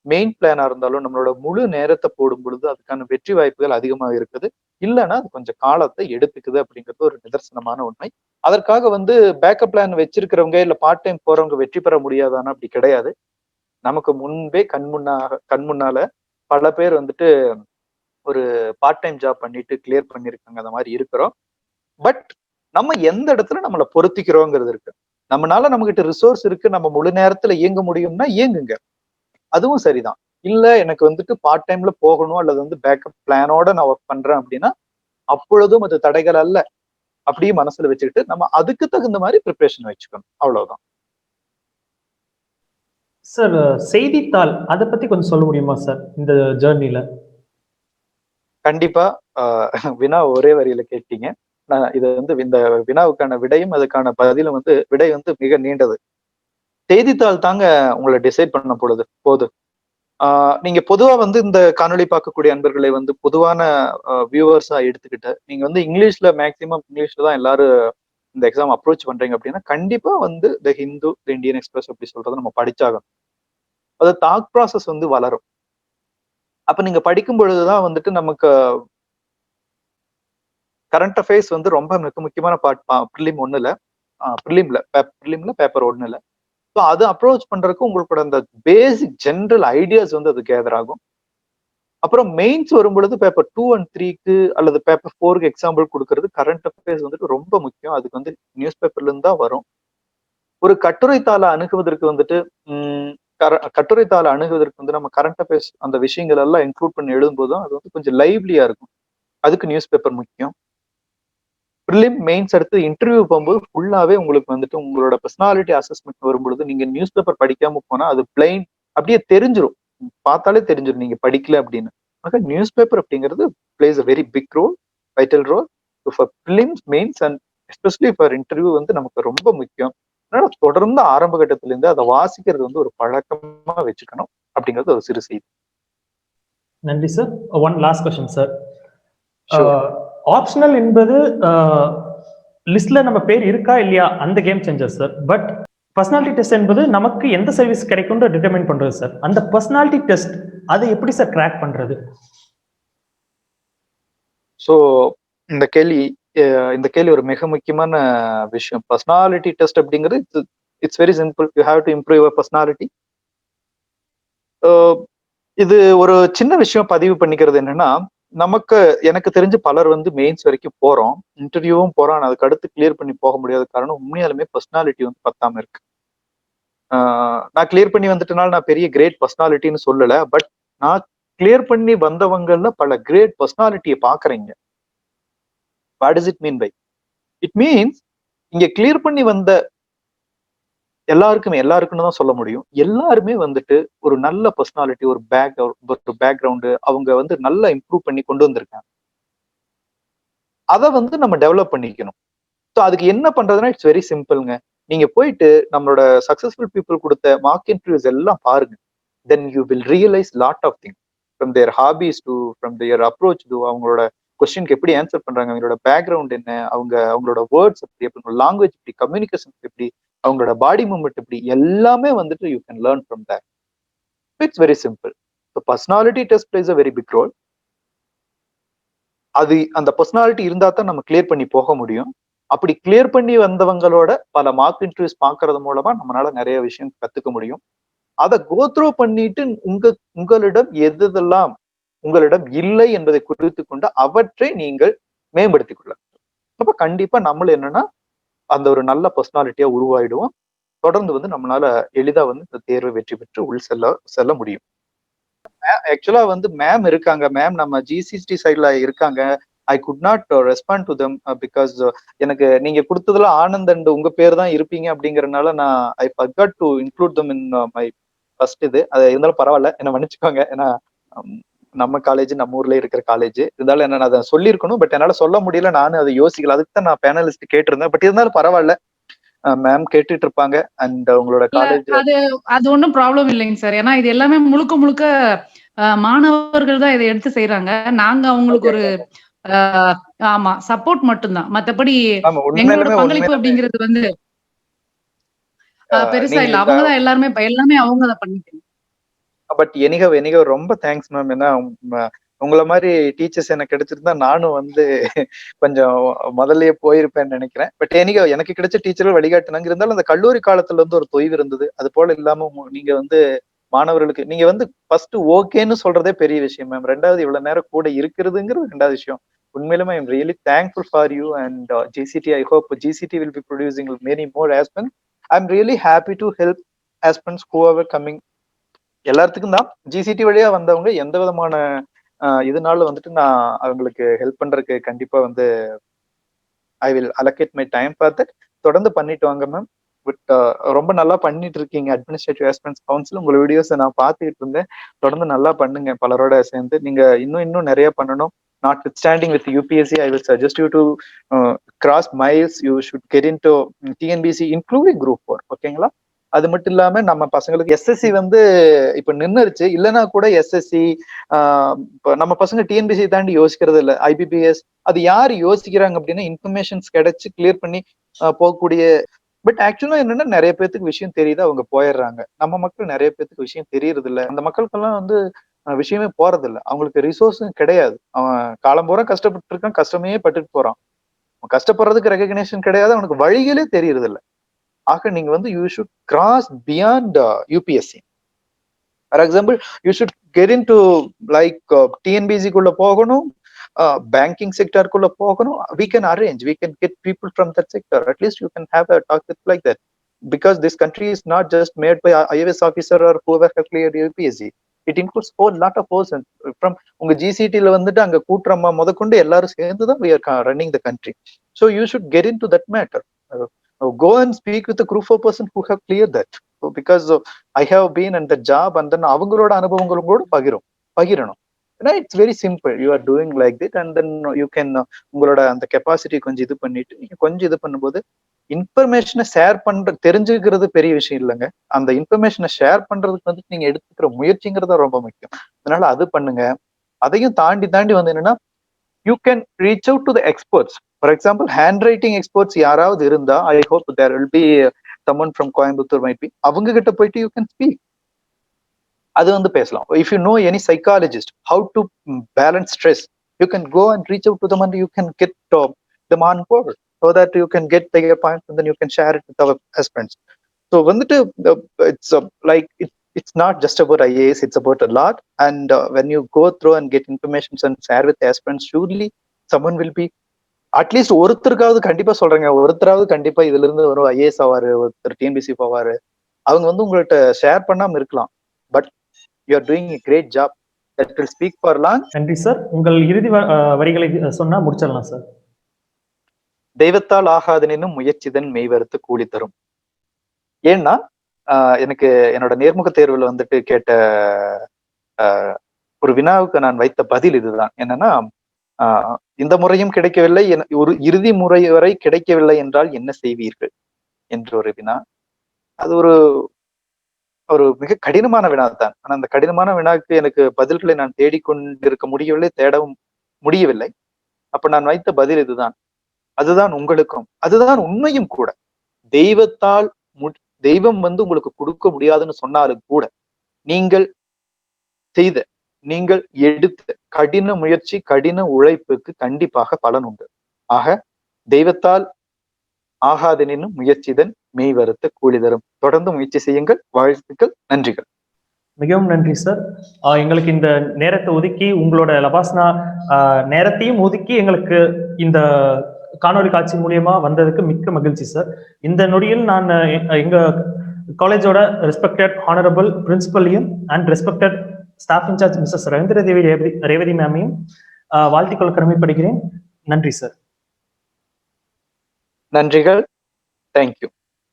மெயின் பிளானா இருந்தாலும் நம்மளோட முழு நேரத்தை போடும் பொழுது அதுக்கான வெற்றி வாய்ப்புகள் அதிகமாக இருக்குது. இல்லைன்னா அது கொஞ்சம் காலத்தை எடுத்துக்குது அப்படிங்கிறது ஒரு நிதர்சனமான உண்மை. அதற்காக வந்து பேக்கப் பிளான் வச்சிருக்கிறவங்க இல்ல பார்ட் டைம் போறவங்க வெற்றி பெற முடியாதானா? அப்படி கிடையாது. நமக்கு முன்பே கண் முன்னால பல பேர் வந்துட்டு ஒரு பார்ட் டைம் ஜாப் பண்ணிட்டு கிளியர் பண்ணிருக்காங்க. அந்த மாதிரி இருக்கிறோம். பட் நம்ம எந்த இடத்துல நம்மளை பொருத்திக்கிறோங்கிறது இருக்கு. நம்மளால நம்மகிட்ட ரிசோர்ஸ் இருக்கு, நம்ம முழு நேரத்துல இயங்க முடியும்னா இயங்குங்க, அதுவும் சரிதான். இல்ல எனக்கு வந்துட்டு பார்ட் டைம்ல போகணும் அல்லது வந்து பேக்கப் பிளானோட நான் ஒர்க் பண்றேன் அப்படின்னா அப்பொழுதும் அது தடைகள் அல்ல. அப்படியே மனசுல வச்சுக்கிட்டு நம்ம அதுக்கு தகுந்த மாதிரி ப்ரிப்பரேஷன் வச்சுக்கணும், அவ்வளவுதான். சார், செய்தித்தாள் அதை பத்தி கொஞ்சம் சொல்ல முடியுமா சார் இந்த ஜேர்னில? கண்டிப்பா. வினா ஒரே வரியில கேட்டீங்க. நான் இது வந்து இந்த வினாவுக்கான விடையும் அதுக்கான பதிலும் வந்து விடை வந்து மிக நீண்டது. செய்தித்தாள் தாங்க உங்களை டிசைட் பண்ண போது. நீங்க பொதுவா வந்து இந்த காணொளி பார்க்கக்கூடிய அன்பர்களை வந்து பொதுவான வியூவர்ஸா எடுத்துக்கிட்டு நீங்க வந்து மேக்சிமம் இங்கிலீஷ்ல தான் எல்லாரும் இந்த எக்ஸாம் அப்ரோச் பண்றீங்க அப்படின்னா கண்டிப்பா வந்து த ஹிந்து த இந்தியன் எக்ஸ்பிரஸ் அப்படி சொல்றதை நம்ம படிச்சாகணும். அது தாட் ப்ராசஸ் வந்து வளரும். அப்ப நீங்க படிக்கும் பொழுதுதான் வந்துட்டு நமக்கு கரண்ட் அஃபேர்ஸ் வந்து ரொம்ப மிக முக்கியமான பார்ட். ப்ரிலிம்ல பேப்பர் ஒன்னு இல்ல. ஸோ அது அப்ரோச் பண்றதுக்கு உங்களுக்கு அந்த பேசிக் ஜென்ரல் ஐடியாஸ் வந்து அது கேதர் ஆகும். அப்புறம் மெயின்ஸ் வரும் பொழுது பேப்பர் 2 and 3க்கு அல்லது பேப்பர் 4க்கு எக்ஸாம்பிள் கொடுக்கறது கரண்ட் அஃபேர்ஸ் வந்துட்டு ரொம்ப முக்கியம். அதுக்கு வந்து நியூஸ் பேப்பர்ல இருந்து தான் வரும். ஒரு கட்டுரைத்தாளை அணுகுவதற்கு வந்துட்டு கட்டுரைத்தாளை அணுகுவதற்கு வந்து நம்ம கரண்ட் அஃபேர்ஸ் அந்த விஷயங்கள் எல்லாம் இன்க்ளூட் பண்ணி எழுதும்போதும் அது வந்து கொஞ்சம் லைவ்லியா இருக்கும். அதுக்கு நியூஸ் பேப்பர் முக்கியம். ப்ரிலிம் மெயின்ஸ் அடுத்து இன்டர்வியூ போகும்போது ஃபுல்லாவே உங்களுக்கு வந்துட்டு உங்களோட பர்சனாலிட்டி அசஸ்மெண்ட் வரும்பொழுது நீங்க நியூஸ் பேப்பர் படிக்காம போனா அது பிளைன் அப்படியே தெரிஞ்சிடும். பார்த்தாலே தெரிஞ்சிடும் நீங்க படிக்கல அப்படின்னு. ஆக நியூஸ் பேப்பர் அப்படிங்கிறது plays a very big role, vital role for prelims mains and especially for interview வந்து நமக்கு ரொம்ப முக்கியம். அதனால தொடர்ந்து ஆரம்ப கட்டத்துல இருந்து அதை வாசிக்கிறது வந்து ஒரு பழக்கமா வச்சுக்கணும் அப்படிங்கிறது ஒரு சிறு செய்தி. நன்றி sir. One last question sir. Optional என்பது லிஸ்ட்ல நம்ம பேர் இருக்கா இல்லையா அந்த game changer sir. But personality test என்பது நமக்கு எந்த சர்வீஸ் கிடைக்கும்னு டிட்டர்மைன் பண்றது சார். அந்த பர்சனாலிட்டி டெஸ்ட் அதை எப்படி சார் ட்ராக் பண்றது? ஸோ இந்த கேள்வி ஒரு மிக முக்கியமான விஷயம். பர்சனாலிட்டி டெஸ்ட் அப்படிங்கிறது it's very simple. You have to improve your personality. இது ஒரு சின்ன விஷயம் பதிவு பண்ணிக்கிறது என்னன்னா, எனக்கு தெரிஞ்சு பலர் வந்து மெயின்ஸ் வரைக்கும் போறோம், இன்டர்வியூவும் போறோம். அதுக்கு அடுத்து கிளியர் பண்ணி போக முடியாத காரணம் உண்மையாலுமே பர்சனாலிட்டி வந்து பத்தாம இருக்கு. நான் கிளியர் பண்ணி வந்துட்டனால நான் பெரிய கிரேட் பர்சனாலிட்டின்னு சொல்லல. பட் நான் கிளியர் பண்ணி வந்தவங்கள்ல பல கிரேட் பர்சனாலிட்டியை பாக்குறீங்க. What is it mean by? It means இங்க கிளியர் பண்ணி வந்த எல்லாருக்குன்னு தான் சொல்ல முடியும். எல்லாருமே வந்துட்டு ஒரு நல்ல பர்சனாலிட்டி, ஒரு பேக்ரவுண்டு அவங்க வந்து நல்லா இம்ப்ரூவ் பண்ணி கொண்டு வந்திருக்காங்க. அதை வந்து நம்ம டெவலப் பண்ணிக்கணும். ஸோ அதுக்கு என்ன பண்றதுன்னா இட்ஸ் வெரி சிம்பிள்ங்க. நீங்க போயிட்டு நம்மளோட சக்சஸ்ஃபுல் பீப்புள் கொடுத்த மார்க் இன்டர்வியூஸ் எல்லாம் பாருங்க. Then you will realise lot of thing from their hobbies to from their approach to அவங்களோட கொஸ்டினுக்கு எப்படி ஆன்சர் பண்றாங்க, அவங்களோட பேக்ரவுண்ட் என்ன, அவங்களோட வேர்ட்ஸ் எப்படி, அவங்களோட லாங்குவேஜ் எப்படி, கம்யூனிகேஷன் எப்படி, அவங்களோட பாடி மூவ்மெண்ட் எப்படி, எல்லாமே வந்துட்டு you can learn from that. It's very simple. Personality test plays a very big role. அது அந்த பர்சனாலிட்டி இருந்தா தான் நம்ம கிளியர் பண்ணி போக முடியும். அப்படி கிளியர் பண்ணி வந்தவங்களோட பல மார்க் இன்டர்வியூஸ் பார்க்கறது மூலமா நம்மளால நிறைய விஷயம் கத்துக்க முடியும். அதை கோத்ரூ பண்ணிட்டு உங்களிடம் எதெல்லாம் உங்களிடம் இல்லை என்பதை குறித்து கொண்டு அவற்றை நீங்கள் மேம்படுத்திக் கொள்ள. அப்ப கண்டிப்பா நம்மள என்னன்னா அந்த ஒரு நல்ல பர்சனாலிட்டியா உருவாயிடுவோம். தொடர்ந்து வந்து நம்மளால எளிதா வந்து இந்த தேர்வை வெற்றி பெற்று செல்ல முடியும். ஆக்சுவலா வந்து மேம் இருக்காங்க. மேம் நம்ம ஜிசிடி சைட்ல இருக்காங்க. I could not respond to them because எனக்கு நீங்க கொடுத்ததுல ஆனந்த் அண்ட் உங்க பேர் தான் இருப்பீங்க அப்படிங்கறதுனால நான் I forgot to include them in my first இது. அது இருந்தாலும் பரவாயில்ல, என்ன மன்னிச்சுக்கோங்க. ஏன்னா நம்ம காலேஜ் நம்ம ஊர்ல இருக்கிற காலேஜ் இருந்தாலும் என்ன அதை சொல்லியிருக்கணும். பட் என்னால சொல்ல முடியல. நானும் அதை யோசிக்கல. அதுக்கு தான் நான் பேனலிஸ்ட் கேட்டிருந்தேன். பட் இருந்தாலும் பரவாயில்ல, மேம் கேட்டுட்டு இருப்பாங்க. அண்ட் உங்களோட காலேஜ் அது ஒன்றும் ப்ராப்ளம் இல்லைங்க சார். ஏன்னா இது எல்லாமே முழுக்க மாணவர்கள் தான் இதை எடுத்து செய்யறாங்க. நாங்க அவங்களுக்கு ஒரு ஆமா சப்போர்ட் மட்டும்தான். மத்தபடி எங்களோட பங்களிப்பு அப்படிங்கிறது வந்து பெருசா இல்ல. அவங்கதான் எல்லாமே அவங்கதான் பண்ணிக்கணும். பட் எனிகோ ரொம்ப தேங்க்ஸ் மேம். ஏன்னா உங்களை மாதிரி டீச்சர்ஸ் எனக்கு கிடைச்சிருந்தா நானும் வந்து கொஞ்சம் முதல்லயே போயிருப்பேன்னு நினைக்கிறேன். பட் எனக்கு கிடைச்ச டீச்சர்கள் வழிகாட்டினாங்க. இருந்தாலும் அந்த கல்லூரி காலத்துல வந்து ஒரு தொய்வு இருந்தது. அது போல இல்லாம நீங்க வந்து மாணவர்களுக்கு நீங்க வந்து ஃபர்ஸ்ட் ஓகேன்னு சொல்றதே பெரிய விஷயம் மேம். ரெண்டாவது இவ்வளவு நேரம் கூட இருக்கிறதுங்கிறது ரெண்டாவது விஷயம். உண்மையிலுமே I am really thankful for you and GCD. I hope GCD will be producing many more aspirants. I am really happy to help aspirants whoever coming. எல்லாத்துக்கும் தான் ஜிசிடி வழியா வந்தவங்க எந்த விதமான இதனால வந்துட்டு நான் அவங்களுக்கு ஹெல்ப் பண்றதுக்கு கண்டிப்பா வந்து I will allocate my time for that. தொடர்ந்து பண்ணிட்டு வாங்க மேம். பட் ரொம்ப நல்லா பண்ணிட்டு இருக்கீங்க. அட்மினிஸ்ட்ரேட்டிவ் ஆஸ்பிரண்ட்ஸ் கவுன்சில் உங்க வீடியோஸை நான் பார்த்துக்கிட்டு இருந்தேன். தொடர்ந்து நல்லா பண்ணுங்க. பலரோட சேர்ந்து நீங்க இன்னும் நிறைய பண்ணணும். Notwithstanding with UPSC, I will suggest you to cross miles. You should get into TNBC, including Group 4. ஓகேங்களா? அது மட்டும் இல்லாம நம்ம பசங்களுக்கு எஸ்எஸ்சி வந்து இப்ப நின்னுருச்சு, இல்லைன்னா கூட எஸ்எஸ்சி இப்ப நம்ம பசங்க டிஎன்பிசி தாண்டி யோசிக்கிறது இல்லை, ஐபிபிஎஸ் அது யாரு யோசிக்கிறாங்க அப்படின்னா இன்ஃபர்மேஷன்ஸ் கிடைச்சு கிளியர் பண்ணி போகக்கூடிய. பட் ஆக்சுவலா என்னன்னா நிறைய பேத்துக்கு விஷயம் தெரியுது, அவங்க போயிடுறாங்க. நம்ம மக்கள் நிறைய பேத்துக்கு விஷயம் தெரியறது இல்லை. அந்த மக்களுக்கெல்லாம் வந்து விஷயமே போறது இல்லை, அவங்களுக்கு ரிசோர்ஸும் கிடையாது. அவன் காலம்பூரா கஷ்டப்பட்டு இருக்கான், கஷ்டமே பட்டுட்டு போறான். அவன் கஷ்டப்படுறதுக்கு ரெகக்னேஷன் கிடையாது, அவனுக்கு வழிகளே தெரியறது இல்லை. ஆக நீங்க வந்து you should cross beyond UPSC. For example you should get into like டிஎன்பிசிக்குள்ள போகணும், பேங்கிங் செக்டருக்குள்ள போகணும். we can arrange, we can get people from that sector. At least you can have a talk with like that, because this country is not just made by IAS officer or whoever have cleared UPSC. It includes whole lot of persons from உங்க GCT-ல வந்துட்டு அங்க கூட்டுறமா முதற்கொண்டு எல்லாரும் சேர்ந்து தான் we are running the country. So you should get into that matter. Go and speak with a group of person who have cleared that. So because I have been in the job, and then அவங்களோட அனுபவங்களும் கூட பகிரணும். It's very simple. You are doing like that, and then you can உங்களோட அந்த capacity கொஞ்சம் இது பண்ணிட்டு நீங்க கொஞ்சம் இது பண்ணும்போது இன்ஃபர்மேஷனை ஷேர் பண்ற தெரிஞ்சுக்கிறது பெரிய விஷயம் இல்லைங்க. அந்த இன்ஃபர்மேஷனை ஷேர் பண்றதுக்கு வந்து நீங்க எடுத்துக்கிற முயற்சிங்கிறது ரொம்ப முக்கியம். அதனால அது பண்ணுங்க. அதையும் தாண்டி வந்து என்னன்னா you can reach out to the experts. For example handwriting experts யாராவது இருந்தா, I hope there will be someone from Coimbatore might be, அவங்க கிட்ட போயிட்டு யூ கேன் ஸ்பீக், அது வந்து பேசலாம். If you know any psychologist how to balance stress, you can go and reach out to them and you can get them on board so that you can get their points and then you can share it with our aspirants. So வந்துட்டு it's like it's not just about IAS, it's about a lot. And when you go through and get information and share with the aspirants, surely someone will be, at least ஒருத்தருக்காவது கண்டிப்பா சொல்றேங்க, ஒருத்தராவது கண்டிப்பா இதுல இருந்து ஒரு IAS ஆவாரு, ஒருத்தர் TNPSC போவாரு. அவங்க வந்து உங்கள்கிட்ட ஷேர் பண்ணாம இருக்கலாம், but you are doing a great job that will speak for long. நன்றி சார். உங்கள் இறுதி வரிகளை சொன்னா முடிச்சிடலாம் சார். தெய்வத்தால் ஆகாதனினும் முயற்சிதன் மெய்வறுத்து கூலி தரும். ஏன்னா எனக்கு என்னோட நேர்முக தேர்வுல வந்துட்டு கேட்ட ஒரு வினாவுக்கு நான் வைத்த பதில் இதுதான். என்னன்னா, இந்த முறையும் கிடைக்கவில்லை, ஒரு இறுதி முறை வரை கிடைக்கவில்லை என்றால் என்ன செய்வீர்கள் என்ற ஒரு வினா. அது ஒரு மிக கடினமான வினா தான். ஆனா அந்த கடினமான வினாவுக்கு எனக்கு பதில்களை நான் தேடிக்கொண்டிருக்க முடியவில்லை, தேடவும் முடியவில்லை. அப்ப நான் வைத்த பதில் இதுதான். அதுதான் உங்களுக்கும், அதுதான் உண்மையும் கூட. தெய்வம் வந்து உங்களுக்கு கொடுக்க முடியாதுன்னு சொன்னாலும் கூட நீங்கள் எடுத்த கடின முயற்சி, கடின உழைப்புக்கு கண்டிப்பாக பலன் உண்டு. ஆக தெய்வத்தால் ஆகாதெனினும் முயற்சிதன் மெய் வருத்த கூலி தரும். தொடர்ந்து முயற்சி செய்யுங்கள். வாழ்த்துக்கள், நன்றிகள். மிகவும் நன்றி சார். எங்களுக்கு இந்த நேரத்தை ஒதுக்கி, உங்களோட லபாஸ்னா நேரத்தையும் ஒதுக்கி எங்களுக்கு இந்த காணொலி காட்சி மூலியமா வந்ததுக்கு மிக்க மகிழ்ச்சி சார். இந்த நொடியில் நான் எங்க காலேஜோட ரெஸ்பெக்டட் ஹானரபிள் பிரின்சிபலையும் and respected staff in charge Mrs Revathi மேமையும் வாழ்த்திக்கொள்ள கடமைப்படுகிறேன். நன்றி சார். நன்றிகள். தேங்க்யூ.